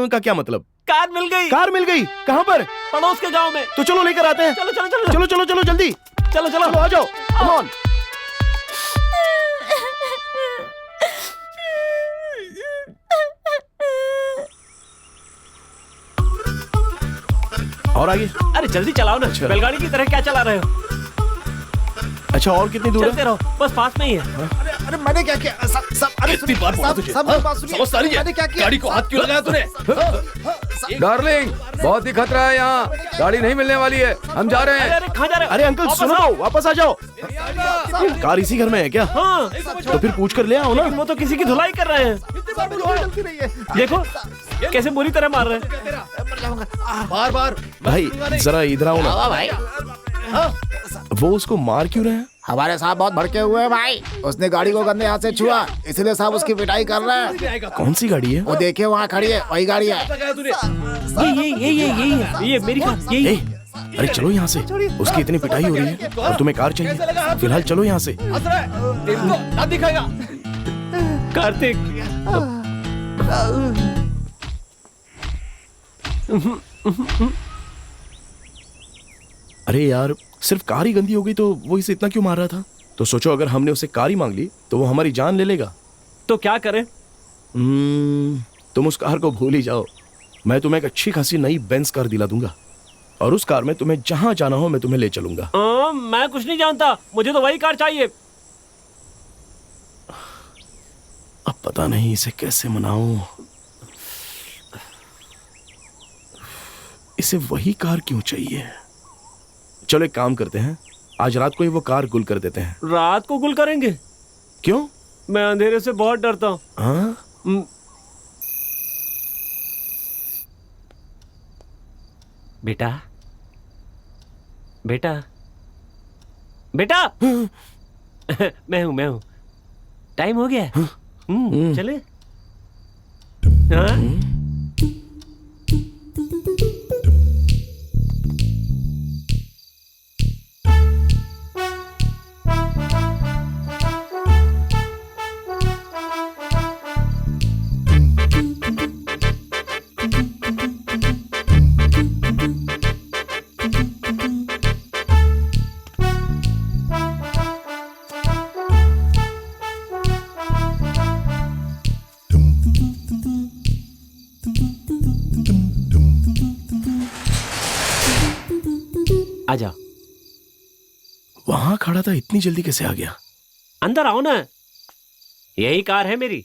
का क्या मतलब? कार मिल गई। कार मिल गई? कहाँ पर? पड़ोस के गांव में। तो चलो लेकर आते हैं। चलो चलो चलो चलो चलो चलो जल्दी, चलो चलो चलो आ जाओ, कम ऑन। और आगे? अरे जल्दी चलाओ ना, बैलगाड़ी की तरह क्या चला रहे हो? अच्छा, और कितनी दूर चलते है? रहो, बस पास में ही है। अरे मैंने क्या किया? कितनी बार बोला तुझे? मैंने क्या किया? गाड़ी को हाथ क्यों लगाया तूने? डार्लिंग, बहुत ही खतरा है यहाँ, गाड़ी नहीं मिलने वाली है, हम जा रहे अरे हैं। अरे कहाँ जा रहे हो? अरे अंकल वापस सुनो आओ। तो, वापस आ जाओ। कार इसी घर में है क्या? हाँ, तो फिर पूछ कर ले आओ ना। वो तो किसी की धुलाई कर रहे हैं। देखो कैसे बुरी तरह मार रहे हैं। बार बार भाई जरा इधर आओ ना। आओ भाई। वो उसको मार क्यों रहे हैं? हमारे साहब बहुत भड़के हुए हैं भाई। उसने गाड़ी को गंदे हाथ से छुआ, इसलिए साहब उसकी पिटाई कर रहे हैं। कौन सी गाड़ी है? वो देखिए वहाँ खड़ी है, वही गाड़ी है। ये मेरी कार, यही ए, है। अरे चलो यहाँ से, उसकी इतनी पिटाई हो रही है और तुम्हें कार चाहिए। फिलहाल चलो यहाँ से। कार्तिक, अरे यार, सिर्फ कार ही गंदी हो गई तो वो इसे इतना क्यों मार रहा था? तो सोचो अगर हमने उसे कार ही मांग ली तो वो हमारी जान ले लेगा। तो क्या करें? तुम उस कार को भूल ही जाओ। मैं तुम्हें एक अच्छी खासी नई बेंज कार दिला दूंगा और उस कार में तुम्हें जहां जाना हो मैं तुम्हें ले चलूंगा। मैं कुछ नहीं जानता, मुझे तो वही कार चाहिए। अब पता नहीं इसे कैसे मनाऊं। इसे वही कार क्यों चाहिए? चलो एक काम करते हैं, आज रात को ही वो कार गुल कर देते हैं। रात को गुल करेंगे? क्यों? मैं अंधेरे से बहुत डरता हूँ। हाँ? बेटा, बेटा, बेटा। मैं हूँ। टाइम हो गया है। चले? हाँ? आजा। वहां खड़ा था, इतनी जल्दी कैसे आ गया? अंदर आओ ना, यही कार है मेरी।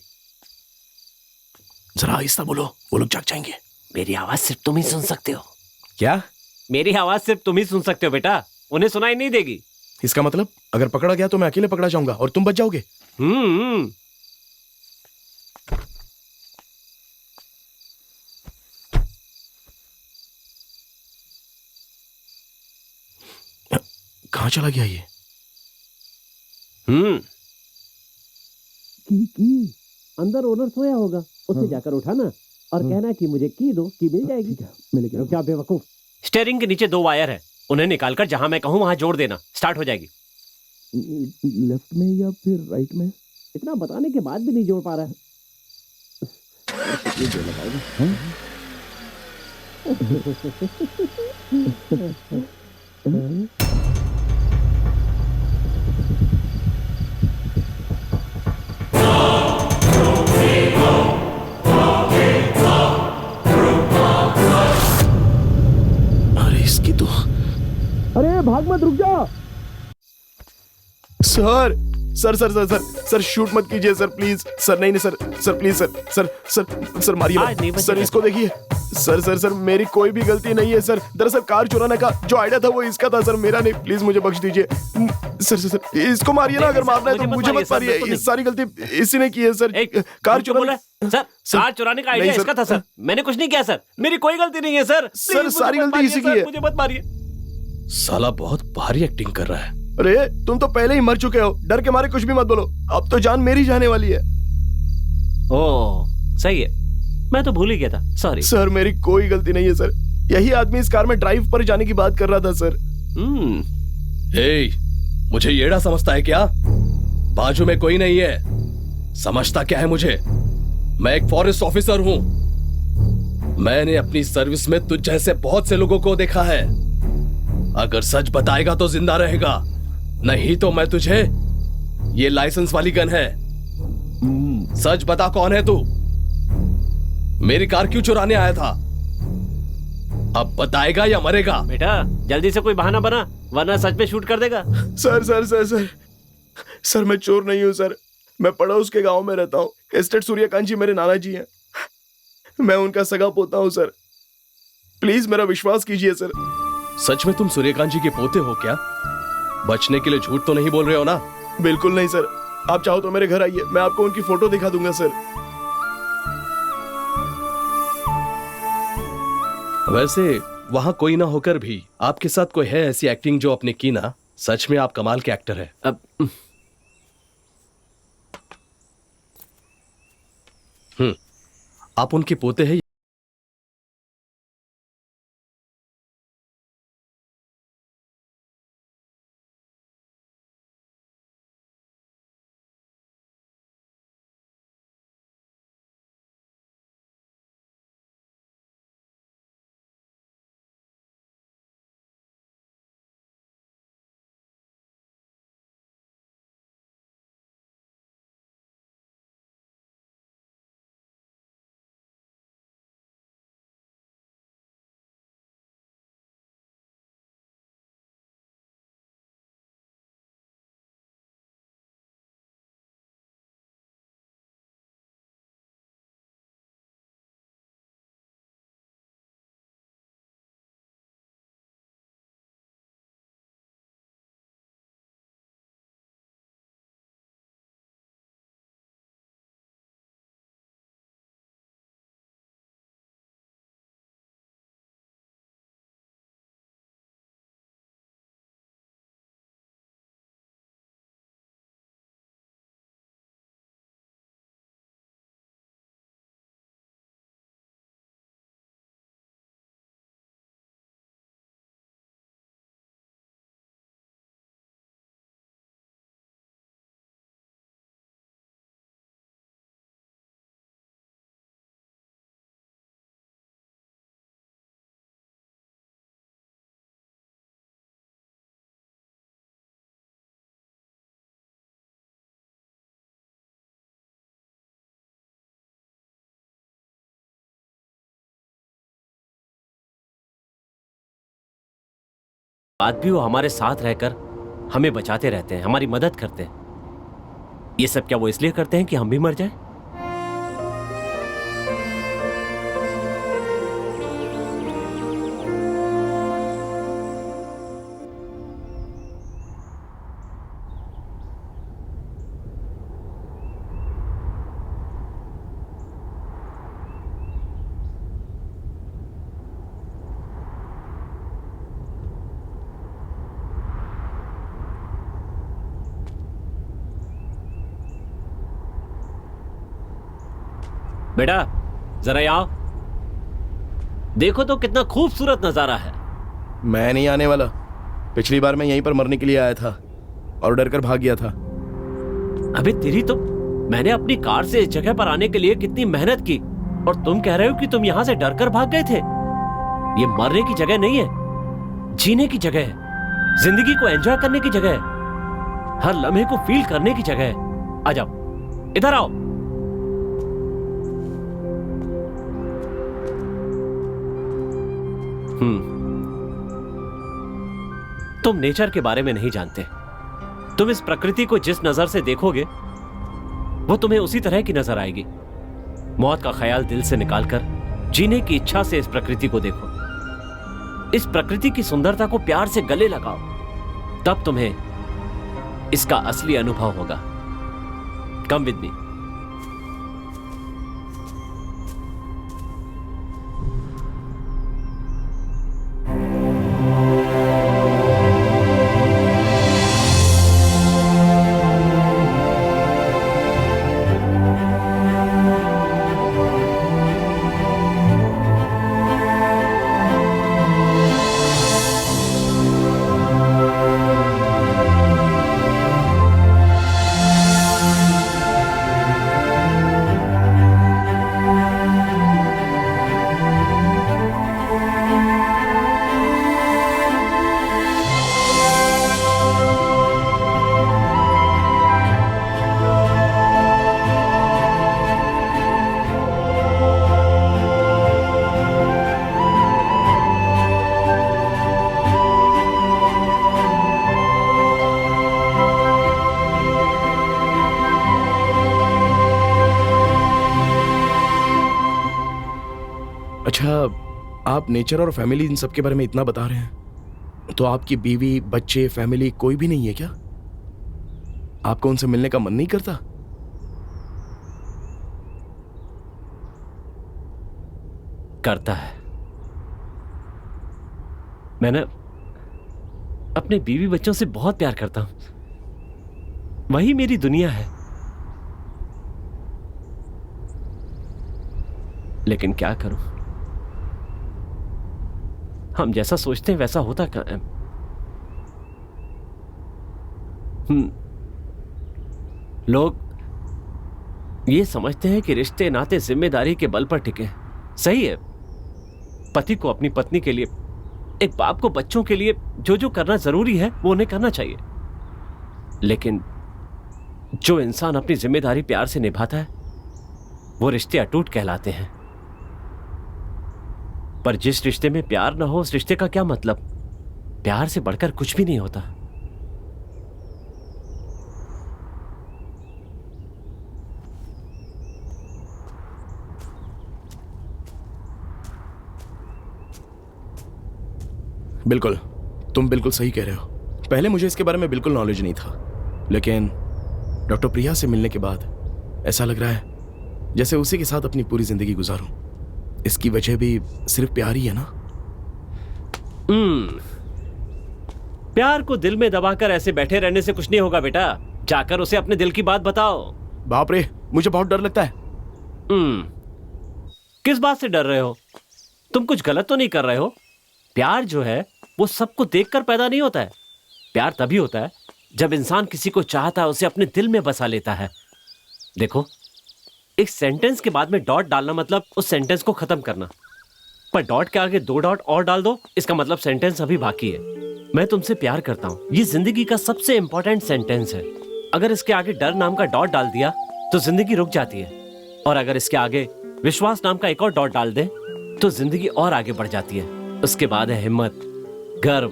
जरा आहिस्ता बोलो, वो लोग जाग जाएंगे। मेरी आवाज सिर्फ तुम ही सुन सकते हो। क्या? मेरी आवाज सिर्फ तुम ही सुन सकते हो बेटा, उन्हें सुनाई नहीं देगी। इसका मतलब अगर पकड़ा गया तो मैं अकेले पकड़ा जाऊंगा और तुम बच जाओगे। कहां चला गया ये? अंदर ओनर सोया होगा, उससे जाकर उठाना और कहना कि मुझे की दो, की मिल जाएगी। मिलेगी। क्या बेवकूफ। स्टेयरिंग के नीचे 2 वायर है, उन्हें निकालकर जहां मैं कहूं वहां जोड़ देना, स्टार्ट हो जाएगी। लेफ्ट में या फिर राइट में? इतना बताने के बाद भी नहीं जोड़ पा रहा है। अरे इसकी तो, अरे भाग मत, रुक जा। Sir sir sir sir sir sir shoot मत कीजिए सर, प्लीज सर। नहीं नहीं sir, sir please sir, sir sir sir मारिए मत सर, इसको देखिए सर। सर सर मेरी कोई भी गलती नहीं है सर, दरअसल कार चुराने का जो आइडिया था वो इसका था सर, मेरा नहीं। प्लीज मुझे बख्श दीजिए सर। सर सर इसको मारिए ना, अगर मारना है तो मुझे मत मारिए, ये सारी गलती इसी ने की है सर। कार चुराने सर, कार चुराने का आइडिया इसका था सर, मैंने कुछ नहीं किया सर, मेरी कोई गलती नहीं है सर। सर सारी गलती इसी की है। मुझे मत मारिए। साला बहुत भारी एक्टिंग कर रहा है। अरे तुम तो पहले ही मर चुके हो, डर के मारे कुछ भी मत बोलो, अब तो जान मेरी जाने वाली है। ओह सही है, मैं तो भूल ही गया था, सॉरी सर। मेरी कोई गलती नहीं है सर, यही आदमी इस कार में ड्राइव पर जाने की बात कर रहा था सर। मुझे येड़ा समझता है क्या? बाजू में कोई नहीं है, समझता क्या है मुझे? मैं एक फॉरेस्ट ऑफिसर हूं। मैंने अपनी सर्विस में तुझ जैसे बहुत से लोगों को देखा है। अगर सच बताएगा तो जिंदा रहेगा, नहीं तो मैं तुझे, ये लाइसेंस वाली गन है, सच बता कौन है तू? मेरी कार क्यों चुराने आया था? अब बताएगा या मरेगा? बेटा जल्दी से कोई बहाना बना, वरना सच में शूट कर देगा। Sir sir sir sir sir मैं चोर नहीं हूं सर, मैं पड़ोस के गांव में रहता हूं। एस्टेट सूर्यकांत जी मेरे नाना जी हैं, मैं उनका सगा पोता हूं सर, प्लीज मेरा विश्वास कीजिए सर। सच में तुम सूर्यकांत जी के पोते हो क्या? बचने के लिए झूठ तो नहीं बोल रहे हो ना? बिल्कुल नहीं सर, आप चाहो तो मेरे घर आइए, मैं आपको उनकी फोटो दिखा दूंगा सर। वैसे वहां कोई ना होकर भी आपके साथ कोई है ऐसी एक्टिंग जो आपने की ना? सच में आप कमाल के एक्टर हैं। अब आप उनके पोते हैं बाद भी वो हमारे साथ रहकर हमें बचाते रहते हैं, हमारी मदद करते हैं। ये सब क्या वो इसलिए करते हैं कि हम भी मर जाएं? बेटा जरा यहाँ देखो तो कितना खूबसूरत नजारा है। मैं नहीं आने वाला। पिछली बार मैं यहीं पर मरने के लिए आया था और डर कर भाग गया था। अबे तेरी तो, मैंने अपनी कार से इस जगह पर आने के लिए कितनी मेहनत की और तुम कह रहे हो कि तुम यहां से डर कर भाग गए थे। ये मरने की जगह नहीं है, जीने की जगह है, जिंदगी को एंजॉय करने की जगह है, हर लम्हे को फील करने की जगह है। आ जाओ, इधर आओ। तुम नेचर के बारे में नहीं जानते। तुम इस प्रकृति को जिस नजर से देखोगे वो तुम्हें उसी तरह की नजर आएगी। मौत का ख्याल दिल से निकालकर जीने की इच्छा से इस प्रकृति को देखो। इस प्रकृति की सुंदरता को प्यार से गले लगाओ, तब तुम्हें इसका असली अनुभव होगा। Come with me. अच्छा, आप नेचर और फैमिली इन सब के बारे में इतना बता रहे हैं, तो आपकी बीवी, बच्चे, फैमिली कोई भी नहीं है क्या? आपको उनसे मिलने का मन नहीं करता? करता है। मैं ना अपने बीवी बच्चों से बहुत प्यार करता हूं। वही मेरी दुनिया है। लेकिन क्या करूं, हम जैसा सोचते हैं वैसा होता कहां है। लोग ये समझते हैं कि रिश्ते नाते जिम्मेदारी के बल पर टिके। सही है, पति को अपनी पत्नी के लिए, एक बाप को बच्चों के लिए जो जो करना जरूरी है वो उन्हें करना चाहिए। लेकिन जो इंसान अपनी जिम्मेदारी प्यार से निभाता है वो रिश्ते अटूट कहलाते हैं। पर जिस रिश्ते में प्यार ना हो उस रिश्ते का क्या मतलब? प्यार से बढ़कर कुछ भी नहीं होता। बिल्कुल, तुम बिल्कुल सही कह रहे हो। पहले मुझे इसके बारे में बिल्कुल नॉलेज नहीं था, लेकिन डॉक्टर प्रिया से मिलने के बाद ऐसा लग रहा है जैसे उसी के साथ अपनी पूरी जिंदगी गुजारूं। इसकी वजह भी सिर्फ प्यार ही है ना? प्यार को दिल में दबाकर ऐसे बैठे रहने से कुछ नहीं होगा बेटा। जाकर उसे अपने दिल की बात बताओ। बाप रे, मुझे बहुत डर लगता है। किस बात से डर रहे हो? तुम कुछ गलत तो नहीं कर रहे हो? प्यार जो है वो सबको देखकर पैदा नहीं होता है। प्यार तभी होता है जब इंसान किसी को चाहता है, उसे अपने दिल में बसा लेता है। देखो, एक सेंटेंस के बाद में डॉट डालना मतलब उस सेंटेंस को खत्म करना, पर डॉट के आगे 2 डॉट और डाल दो, इसका मतलब सेंटेंस अभी बाकी है। मैं तुमसे प्यार करता हूँ, ये जिंदगी का सबसे इंपॉर्टेंट सेंटेंस है। अगर इसके आगे डर नाम का डॉट डाल दिया तो जिंदगी रुक जाती है, और अगर इसके आगे विश्वास नाम का एक और डॉट डाल दे तो जिंदगी और आगे बढ़ जाती है। उसके बाद है हिम्मत, गर्व,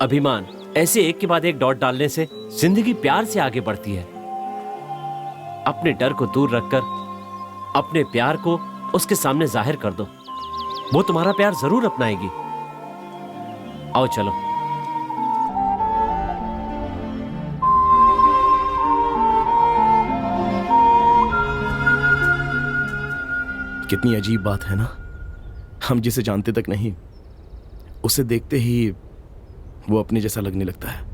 अभिमान ऐसे एक के बाद एक डॉट डालने से जिंदगी प्यार से आगे बढ़ती है। अपने डर को दूर रखकर अपने प्यार को उसके सामने जाहिर कर दो, वो तुम्हारा प्यार जरूर अपनाएगी। आओ चलो। कितनी अजीब बात है ना, हम जिसे जानते तक नहीं उसे देखते ही वो अपने जैसा लगने लगता है।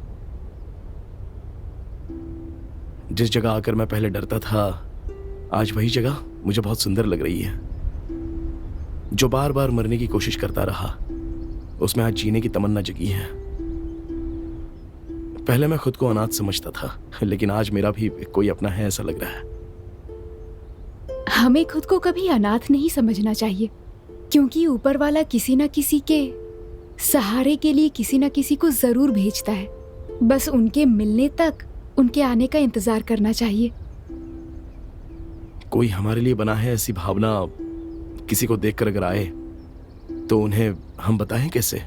जिस जगह आकर मैं पहले डरता था, आज वही जगह मुझे बहुत सुंदर लग रही है। जो बार बार मरने की कोशिश करता रहा, उसमें आज जीने की तमन्ना जगी है। पहले मैं खुद को अनाथ समझता था, लेकिन आज मेरा भी कोई अपना है ऐसा लग रहा है। हमें खुद को कभी अनाथ नहीं समझना चाहिए, क्योंकि ऊपर वाला किसी न किसी के सहारे के लिए किसी न किसी को जरूर भेजता है। बस उनके मिलने तक उनके आने का इंतजार करना चाहिए। कोई हमारे लिए बना है ऐसी भावना किसी को देखकर अगर आए तो उन्हें हम बताएं कैसे,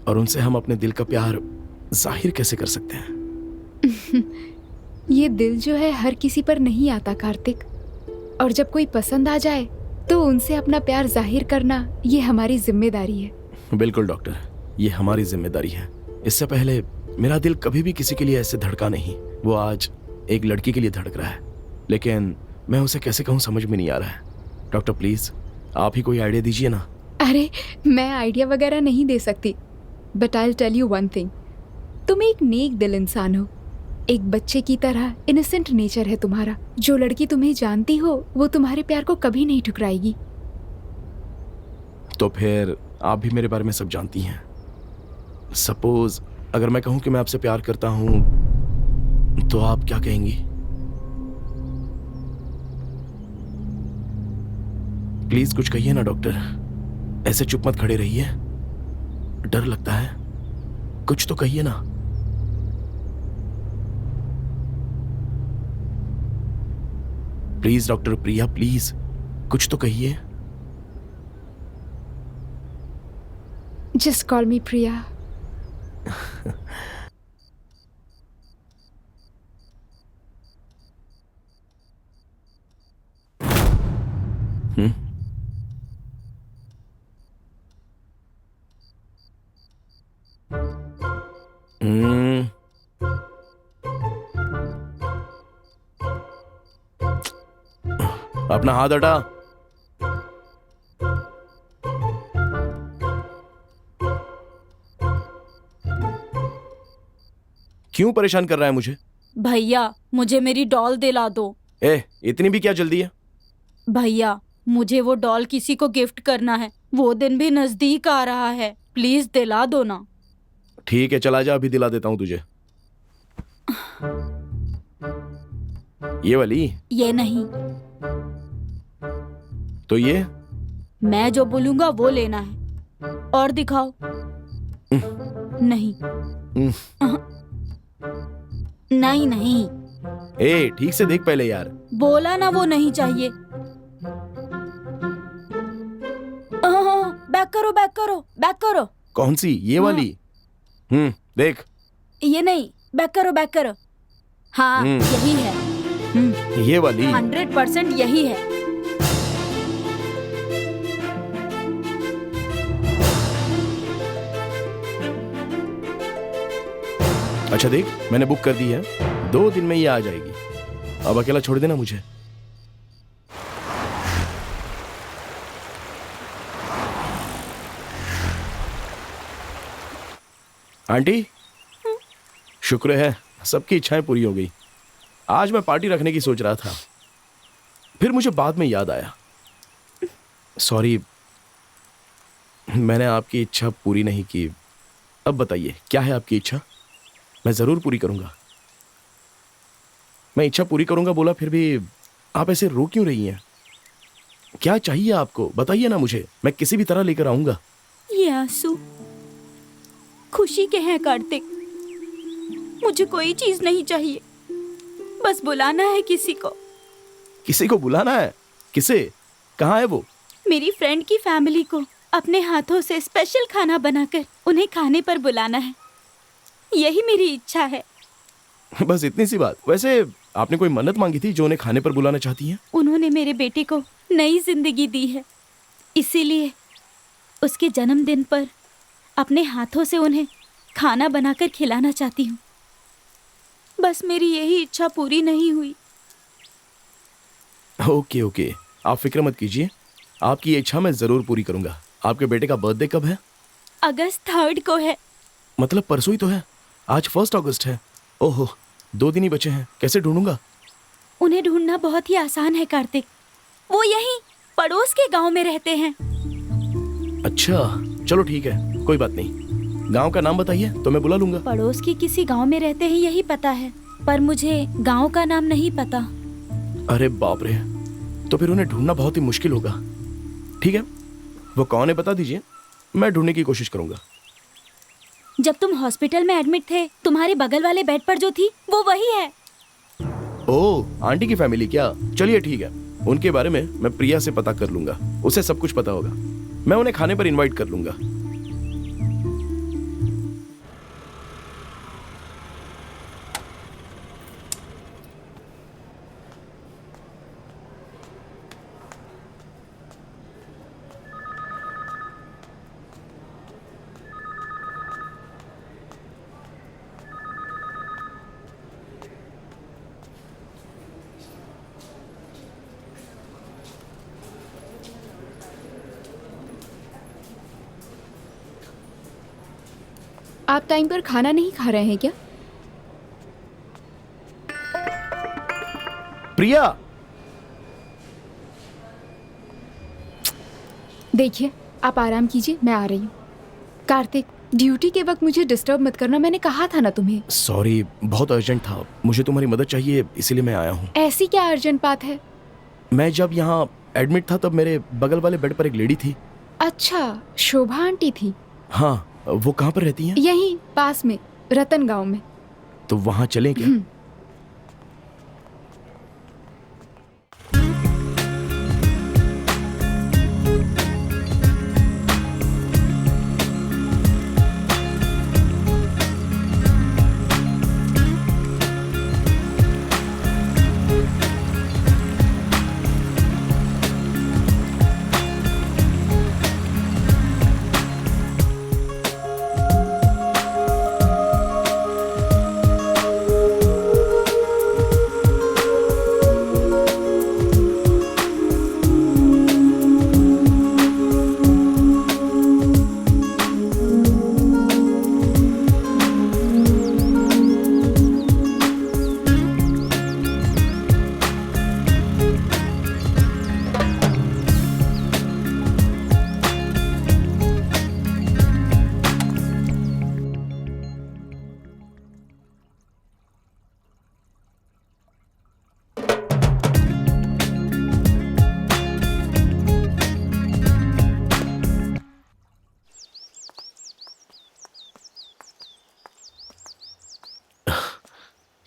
और उनसे हम अपने दिल का प्यार जाहिर कैसे कर सकते हैं? ये दिल जो है हर किसी पर नहीं आता कार्तिक, और जब कोई पसंद आ जाए तो उनसे अपना प्यार जाहिर करना ये हमारी जिम्मेदारी है। बिल्कुल डॉक्टर, ये हमारी जिम्मेदारी है। इससे पहले मेरा दिल कभी भी किसी के लिए ऐसे धड़का नहीं। वो आज एक लड़की के लिए धड़क रहा है, लेकिन मैं उसे कैसे कहूँ समझ में नहीं आ रहा है। डॉक्टर प्लीज आप ही कोई आइडिया दीजिए ना। अरे मैं आइडिया वगैरह नहीं दे सकती, but I will tell you one thing. तुम एक नेक दिल इंसान हो, एक बच्चे की तरह इनोसेंट नेचर है तुम्हारा। जो लड़की तुम्हें जानती हो वो तुम्हारे प्यार को कभी नहीं ठुकराएगी। तो फिर आप भी मेरे बारे में सब जानती हैं। सपोज अगर मैं कहूं कि मैं आपसे प्यार करता हूं तो आप क्या कहेंगी? प्लीज कुछ कहिए ना डॉक्टर, ऐसे चुप मत खड़े रहिए, डर लगता है। कुछ तो कहिए ना। प्लीज डॉक्टर प्रिया, प्लीज कुछ तो कहिए। जस्ट कॉल मी प्रिया। अपना हाथ हटा। क्यों परेशान कर रहा है मुझे? भैया मुझे मेरी डॉल दिला दो। इतनी भी क्या जल्दी है? भैया मुझे वो डॉल किसी को गिफ्ट करना है, वो दिन भी नजदीक आ रहा है, प्लीज दिला दो ना। ठीक है चला जा, अभी दिला देता हूं तुझे। ये वाली? ये नहीं। तो ये? मैं जो बोलूंगा वो लेना है। और दिखाओ। नहीं नहीं नहीं। ठीक से देख पहले यार। बोला ना वो नहीं चाहिए। बैक करो बैक करो बैक करो। कौन सी? ये वाली? देख। ये नहीं, बैक करो बैक करो। हाँ यही है। ये वाली? 100% यही है। अच्छा देख, मैंने बुक कर दी है, 2 दिन में ये आ जाएगी। अब अकेला छोड़ देना मुझे। आंटी शुक्र है सबकी इच्छाएं पूरी हो गई। आज मैं पार्टी रखने की सोच रहा था, फिर मुझे बाद में याद आया। सॉरी, मैंने आपकी इच्छा पूरी नहीं की। अब बताइए क्या है आपकी इच्छा? मैं जरूर पूरी करूंगा। मैं इच्छा पूरी करूंगा बोला, फिर भी आप ऐसे रो क्यों रही हैं? क्या चाहिए आपको? बताइए ना मुझे, मैं किसी भी तरह लेकर आऊंगा। ये आंसू खुशी के हैं कार्तिक। मुझे कोई चीज नहीं चाहिए, बस बुलाना है किसी को। किसी को बुलाना है? किसे? कहाँ है वो? मेरी फ्रेंड की फैमिली को, अपने हाथों से स्पेशल खाना बनाकर उन्हें खाने पर बुलाना है। यही मेरी इच्छा है। बस इतनी सी बात। वैसे आपने कोई मन्नत मांगी थी जो उन्हें खाने पर बुलाना चाहती हैं? उन्होंने मेरे बेटे को नई जिंदगी दी है, इसीलिए उसके जन्मदिन पर अपने हाथों से उन्हें खाना बनाकर खिलाना चाहती हूँ। बस मेरी यही इच्छा पूरी नहीं हुई। ओके ओके, आप फिक्र मत कीजिए, आपकी ये इच्छा मैं जरूर पूरी करूंगा। आपके बेटे का बर्थडे कब है? अगस्त 3 को है। मतलब परसों ही तो है। आज 1 अगस्त है। ओहो, 2 दिन ही बचे हैं। कैसे ढूंढूंगा? उन्हें ढूंढना बहुत ही आसान है कार्तिक। वो यहीं पड़ोस के गांव में रहते हैं। अच्छा चलो ठीक है, कोई बात नहीं। गांव का नाम बताइए तो मैं बुला लूंगा। पड़ोस के किसी गांव में रहते हैं यही पता है, पर मुझे गांव का नाम नहीं पता। अरे बाप रे, तो फिर उन्हें ढूंढना बहुत ही मुश्किल होगा। ठीक है, वो कौन है बता दीजिए, मैं ढूंढने की कोशिश करूंगा। जब तुम हॉस्पिटल में एडमिट थे, तुम्हारे बगल वाले बेड पर जो थी वो वही है। ओह, आंटी की फैमिली क्या? चलिए ठीक है, उनके बारे में मैं प्रिया से पता कर लूंगा। उसे सब कुछ पता होगा। मैं उन्हें खाने पर इनवाइट कर लूंगा। आप टाइम पर खाना नहीं खा रहे हैं क्या? प्रिया, देखिए, आप आराम कीजिए, मैं आ रही हूँ। कार्तिक, ड्यूटी के वक्त मुझे डिस्टर्ब मत करना, मैंने कहा था ना तुम्हें। सॉरी, बहुत अर्जेंट था, मुझे तुम्हारी मदद चाहिए, इसीलिए मैं आया हूँ। ऐसी क्या अर्जेंट बात है? मैं जब यहाँ एडमिट था तब मेरे बगल वाले बेड पर एक लेडी थी। अच्छा, शोभा आंटी थी। हाँ, वो कहाँ पर रहती हैं? यहीं पास में, रतन गांव में। तो वहाँ चलें क्या?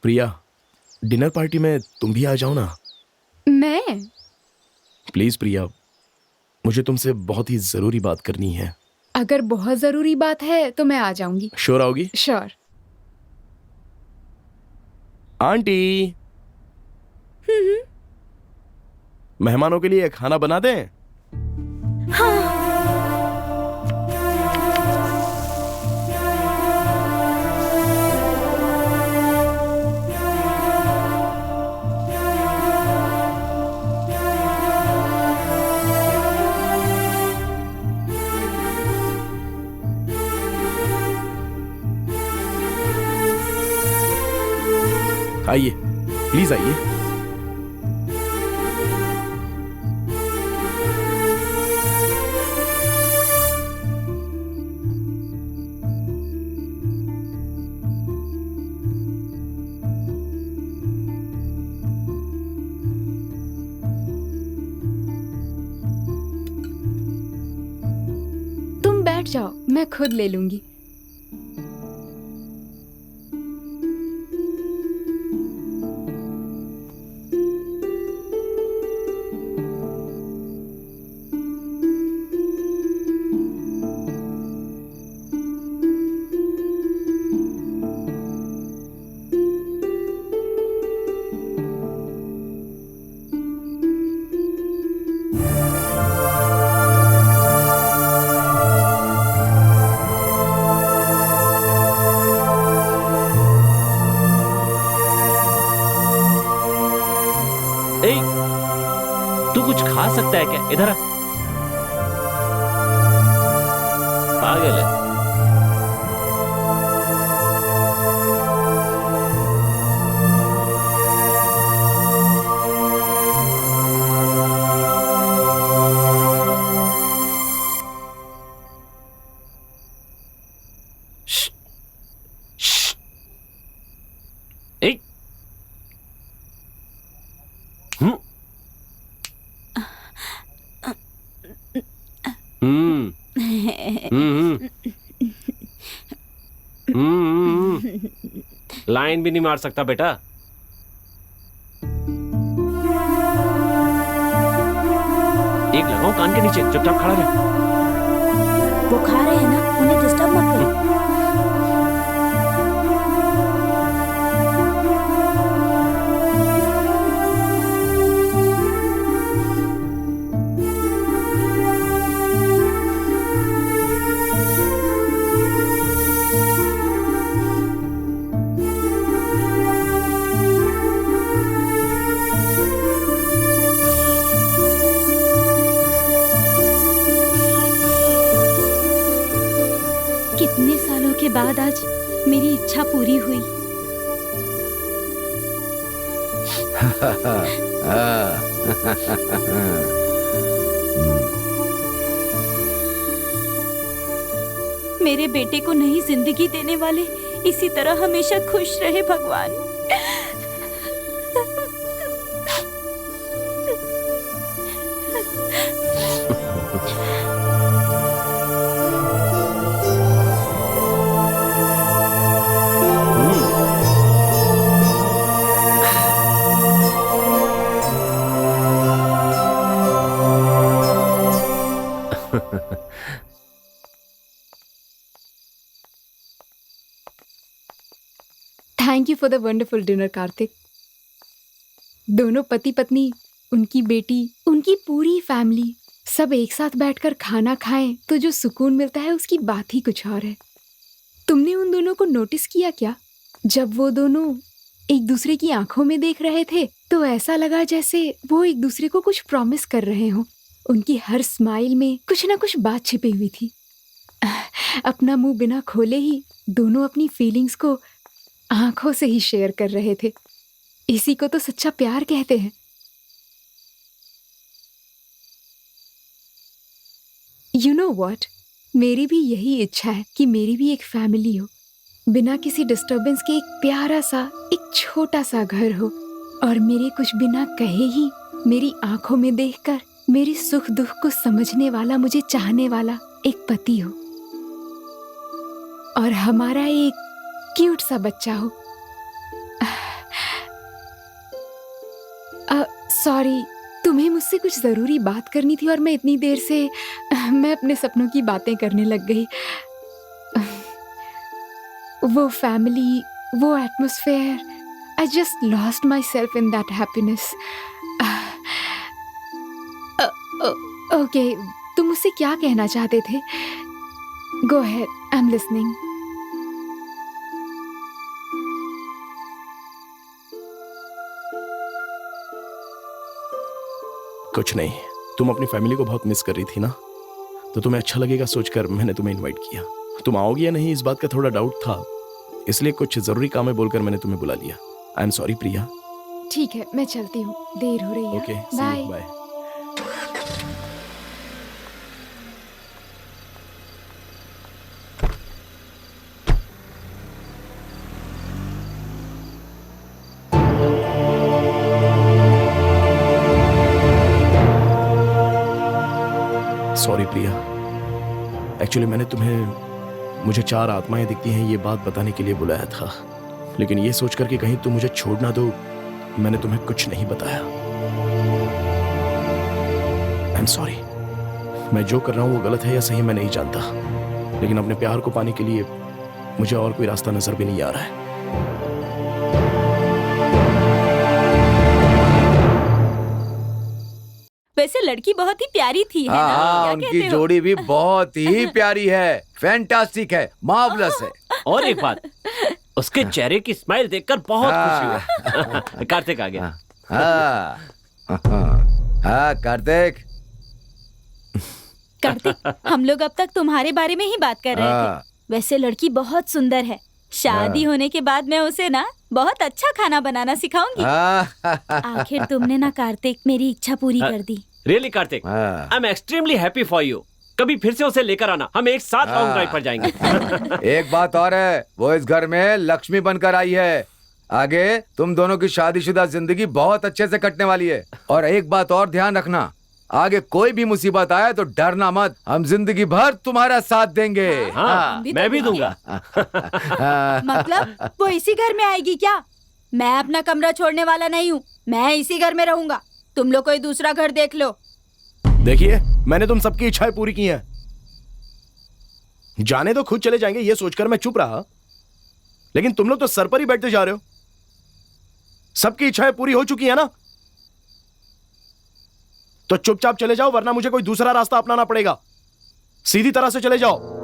प्रिया, डिनर पार्टी में तुम भी आ जाओ ना। मैं? प्लीज प्रिया, मुझे तुमसे बहुत ही जरूरी बात करनी है। अगर बहुत जरूरी बात है तो मैं आ जाऊंगी। श्योर आओगी? श्योर। आंटी, मेहमानों के लिए खाना बना दें? आइए, प्लीज आइए। तुम बैठ जाओ, मैं खुद ले लूंगी। दिखता है क्या? इधर आ। पागल है। लाइन भी नहीं मार सकता बेटा। एक लगाओ कान के नीचे, चुपचाप खड़ा रहे। वो खा रहे हैं ना, उन्हें डिस्टर्ब मत करो। कितने सालों के बाद आज मेरी इच्छा पूरी हुई। मेरे बेटे को नई जिंदगी देने वाले इसी तरह हमेशा खुश रहे भगवान। Thank you for the wonderful dinner Kartik. दोनों पति पत्नी, उनकी बेटी, उनकी पूरी फैमिली सब एक साथ बैठकर खाना खाएं तो जो सुकून मिलता है उसकी बात ही कुछ और है। तुमने उन दोनों को नोटिस किया क्या? जब वो दोनों एक दूसरे की आंखों में देख रहे थे तो ऐसा लगा जैसे वो एक दूसरे को कुछ प्रॉमिस कर रहे हों। उनकी हर स्माइल में कुछ ना कुछ बात छिपी हुई थी। अपना मुंह बिना खोले ही दोनों अपनी फीलिंग्स को आंखों से ही शेयर कर रहे थे। इसी को तो सच्चा प्यार कहते हैं। यू नो व्हाट, मेरी भी यही इच्छा है कि मेरी भी एक फैमिली हो, बिना किसी डिस्टरबेंस के एक प्यारा सा, एक छोटा सा घर हो, और मेरे कुछ बिना कहे ही मेरी आंखों में देखकर मेरी सुख दुख को समझने वाला, मुझे चाहने वाला एक पति हो, और हमारा एक क्यूट सा बच्चा हो। सॉरी, तुम्हें मुझसे कुछ जरूरी बात करनी थी और मैं इतनी देर से मैं अपने सपनों की बातें करने लग गई। वो फैमिली, वो atmosphere, I just lost my self in that happiness. Okay, तुम मुझसे क्या कहना चाहते थे? Go ahead, I am listening. कुछ नहीं, तुम अपनी फैमिली को बहुत मिस कर रही थी ना, तो तुम्हें अच्छा लगेगा सोचकर मैंने तुम्हें इनवाइट किया। तुम आओगी या नहीं इस बात का थोड़ा डाउट था, इसलिए कुछ जरूरी काम है बोलकर मैंने तुम्हें बुला लिया। I am sorry Priya. ठीक है, मैं चलती हूँ, देर हो रही है। Okay, bye. Bye. Sorry Priya, actually मैंने तुम्हें मुझे 4 आत्माएं दिखती हैं ये बात बताने के लिए बुलाया था, लेकिन ये सोच कर कि कहीं तुम मुझे छोड़ ना दो, मैंने तुम्हें कुछ नहीं बताया। आई एम सॉरी। मैं जो कर रहा हूं वो गलत है या सही मैं नहीं जानता, लेकिन अपने प्यार को पाने के लिए मुझे और कोई रास्ता नजर भी नहीं आ रहा है। वैसे लड़की बहुत ही प्यारी थी, है ना? हाँ, क्या उनकी कहते हो? जोड़ी भी बहुत ही प्यारी है, फैंटास्टिक है, मार्वलस है। और एक बात, उसके चेहरे की स्माइल देखकर बहुत खुशी हुई। कार्तिक आ गया। हाँ कार्तिक, कार्तिक, हम लोग अब तक तुम्हारे बारे में ही बात कर रहे हाँ। थे। वैसे लड़की बहुत सुंदर है। शादी होने के बाद मैं उसे ना बहुत अच्छा खाना बनाना सिखाऊंगी। आखिर तुमने ना कार्तिक मेरी इच्छा पूरी कर दी। Really Kartik, I am extremely happy for you. कभी फिर से उसे लेकर आना, हम एक साथ लॉन्ग ड्राइव पर जाएंगे। एक बात और है, वो इस घर में लक्ष्मी बनकर आई है। आगे तुम दोनों की शादीशुदा जिंदगी बहुत अच्छे से कटने वाली है। और एक बात और ध्यान रखना, आगे कोई भी मुसीबत आए तो डरना मत, हम जिंदगी भर तुम्हारा साथ देंगे। हाँ, मैं भी दूंगा। मतलब वो इसी घर में आएगी क्या? मैं अपना कमरा छोड़ने वाला नहीं हूँ, मैं इसी घर में रहूंगा। तुम लोग कोई दूसरा घर देख लो। देखिए, मैंने तुम सबकी इच्छाएं पूरी की हैं। जाने तो खुद चले जाएंगे ये सोचकर मैं चुप रहा, लेकिन तुम लोग तो सर पर ही बैठते जा रहे हो। सबकी इच्छाएं पूरी हो चुकी है ना, तो चुपचाप चले जाओ, वरना मुझे कोई दूसरा रास्ता अपनाना पड़ेगा। सीधी तरह से चले जाओ।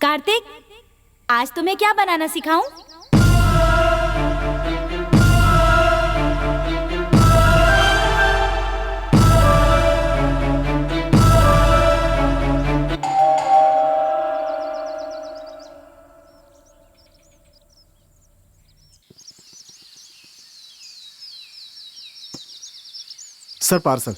कार्तिक, आज तुम्हें क्या बनाना सिखाऊं? Sir parcel.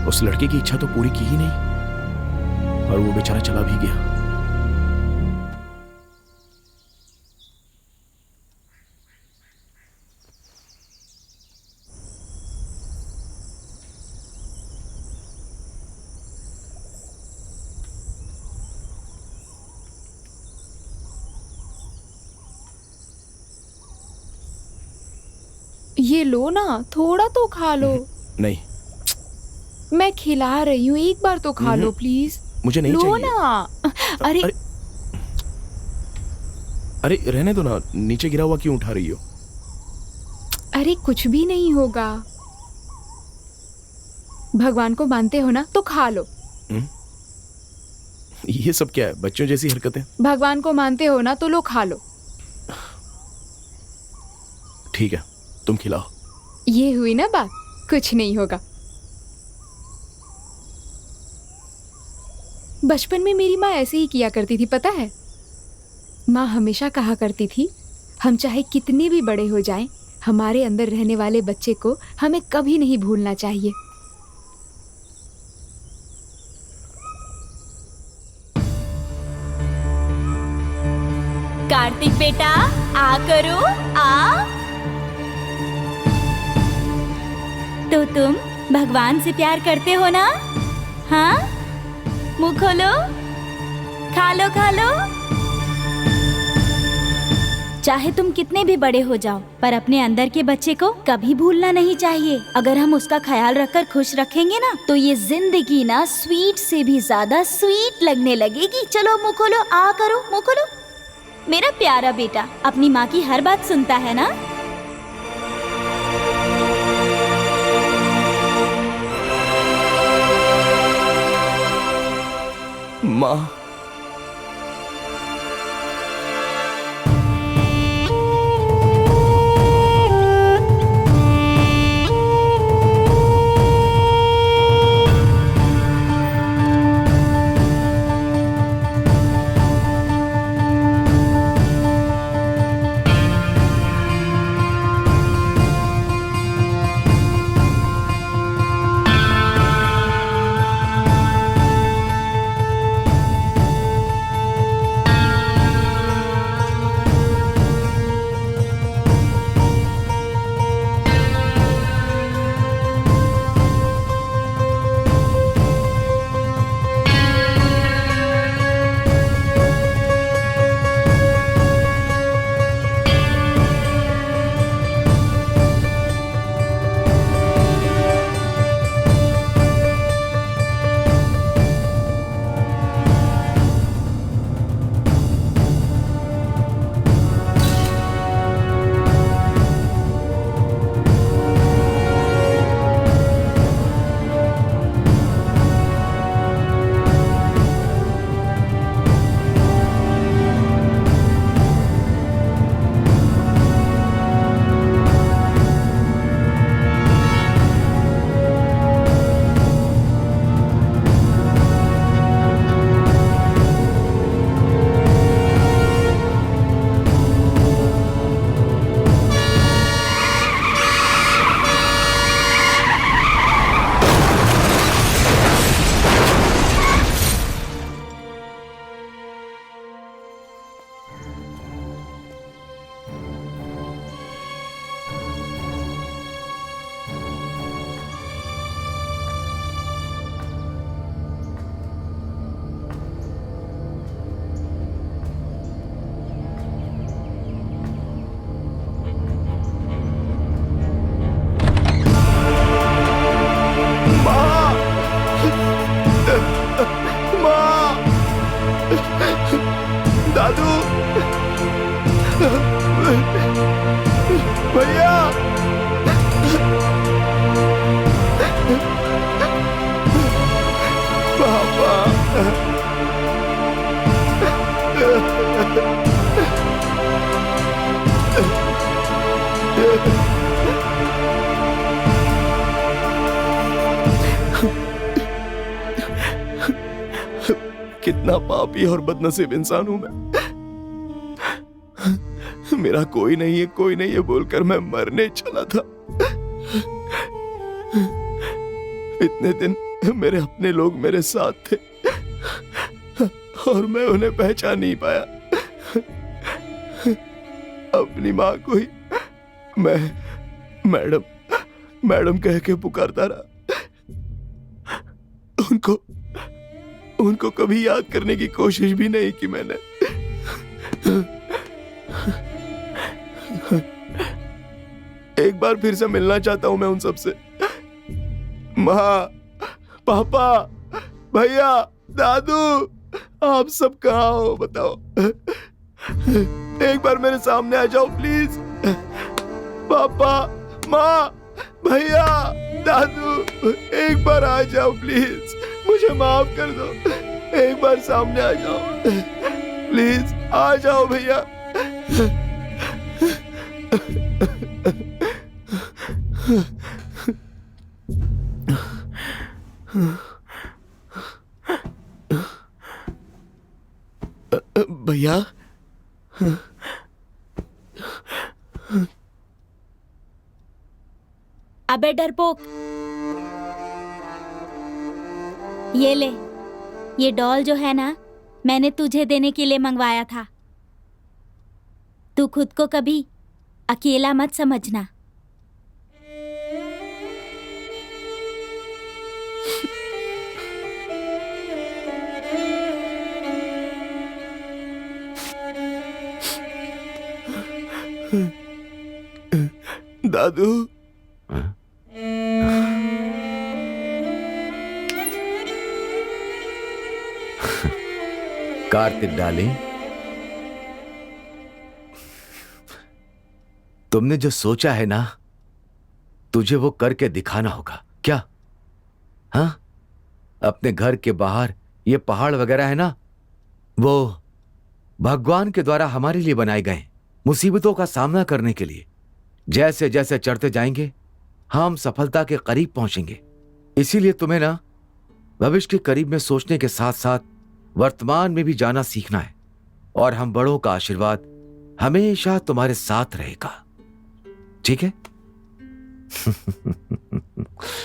उस लड़के की इच्छा तो पूरी की ही नहीं, और वो बेचारा चला भी गया। ये लो ना, थोड़ा तो खा लो। नहीं, मैं खिला रही हूँ, एक बार तो खा लो प्लीज। मुझे नहीं लो चाहिए। ना। अरे अरे रहने दो ना, नीचे गिरा हुआ क्यों उठा रही हो? अरे कुछ भी नहीं होगा। भगवान को मानते हो ना तो खा लो। ये सब क्या है, बच्चों जैसी हरकतें। भगवान को मानते हो ना तो लो, खा लो। ठीक है, तुम खिलाओ। ये हुई ना बात, कुछ नहीं होगा। बचपन में मेरी माँ ऐसे ही किया करती थी, पता है। माँ हमेशा कहा करती थी, हम चाहे कितने भी बड़े हो जाएं, हमारे अंदर रहने वाले बच्चे को हमें कभी नहीं भूलना चाहिए। कार्तिक बेटा, आ करो, आ। तो तुम भगवान से प्यार करते हो ना? हाँ, मुंह खोलो, खा लो खा लो। चाहे तुम कितने भी बड़े हो जाओ, पर अपने अंदर के बच्चे को कभी भूलना नहीं चाहिए। अगर हम उसका ख्याल रखकर खुश रखेंगे ना, तो ये जिंदगी ना स्वीट से भी ज्यादा स्वीट लगने लगेगी। चलो मुंह खोलो, आ करो, मुंह खोलो। मेरा प्यारा बेटा अपनी माँ की हर बात सुनता है ना? माँ, दादू, भैया, पापा, कितना पापी और बदनसीब इंसान हूं मैं। मेरा कोई नहीं है बोलकर मैं मरने चला था। इतने दिन मेरे अपने लोग मेरे साथ थे और मैं उन्हें पहचान नहीं पाया। अपनी माँ को ही मैं मैडम कह के पुकारता रहा। उनको कभी याद करने की कोशिश भी नहीं की मैंने। एक बार फिर से मिलना चाहता हूं मैं उन सबसे। माँ, पापा, भैया, दादू, आप सब कहाँ हो बताओ। एक बार मेरे सामने आ जाओ प्लीज। पापा, माँ, भैया। दादू एक बार आ जाओ प्लीज, मुझे माफ कर दो, एक बार सामने आ जाओ प्लीज, आ जाओ भैया। भैया अबे डरपोक, ये ले, ये डॉल जो है ना, मैंने तुझे देने के लिए मंगवाया था। तू खुद को कभी अकेला मत समझना। दादू कार्तिक डार्लिंग, तुमने जो सोचा है ना, तुझे वो करके दिखाना होगा क्या? हाँ, अपने घर के बाहर ये पहाड़ वगैरह है ना, वो भगवान के द्वारा हमारे लिए बनाए गए, मुसीबतों का सामना करने के लिए। जैसे जैसे चढ़ते जाएंगे हम सफलता के करीब पहुंचेंगे। इसीलिए तुम्हें ना भविष्य के करीब में सोचने के साथ साथ वर्तमान में भी जाना सीखना है, और हम बड़ों का आशीर्वाद हमेशा तुम्हारे साथ रहेगा, ठीक है?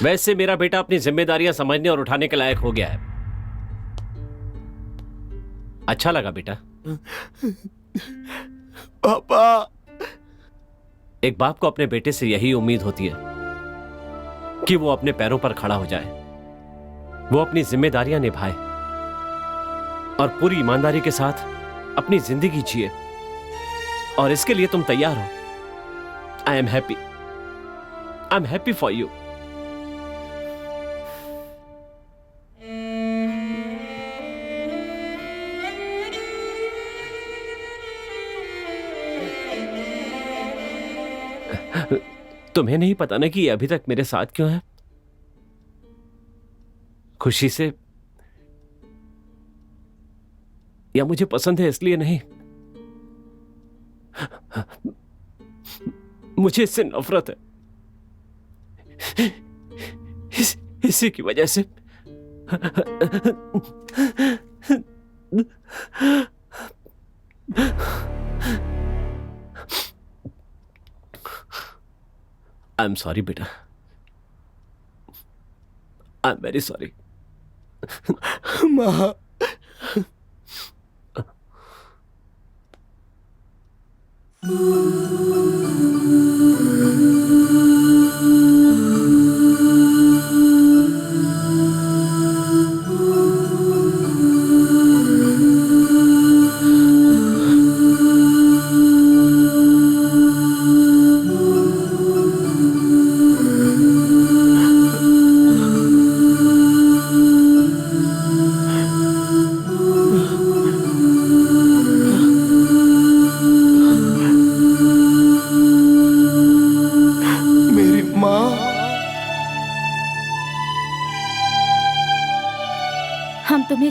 वैसे मेरा बेटा अपनी जिम्मेदारियां समझने और उठाने के लायक हो गया है। अच्छा लगा बेटा। पापा, एक बाप को अपने बेटे से यही उम्मीद होती है कि वो अपने पैरों पर खड़ा हो जाए, वो अपनी जिम्मेदारियां निभाए और पूरी ईमानदारी के साथ अपनी जिंदगी जिए। और इसके लिए तुम तैयार हो। I am happy for you. तुम्हें नहीं पता ना कि ये अभी तक मेरे साथ क्यों है? खुशी से, या मुझे पसंद है इसलिए नहीं। मुझे इससे नफरत है, इसी की वजह से। आई एम सॉरी बेटा, आई एम वेरी सॉरी। माँ,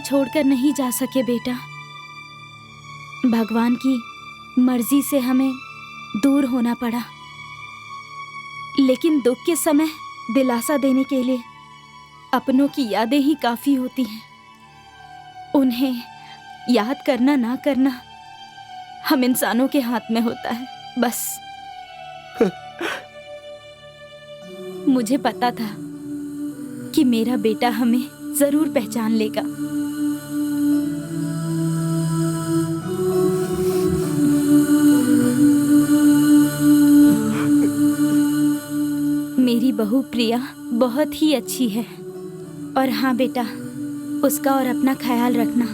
छोड़कर नहीं जा सके बेटा। भगवान की मर्जी से हमें दूर होना पड़ा, लेकिन दुख के समय दिलासा देने के लिए अपनों की यादें ही काफी होती हैं। उन्हें याद करना ना करना हम इंसानों के हाथ में होता है, बस। मुझे पता था कि मेरा बेटा हमें जरूर पहचान लेगा। मेरी बहू प्रिया बहुत ही अच्छी है, और हाँ बेटा, उसका और अपना ख्याल रखना।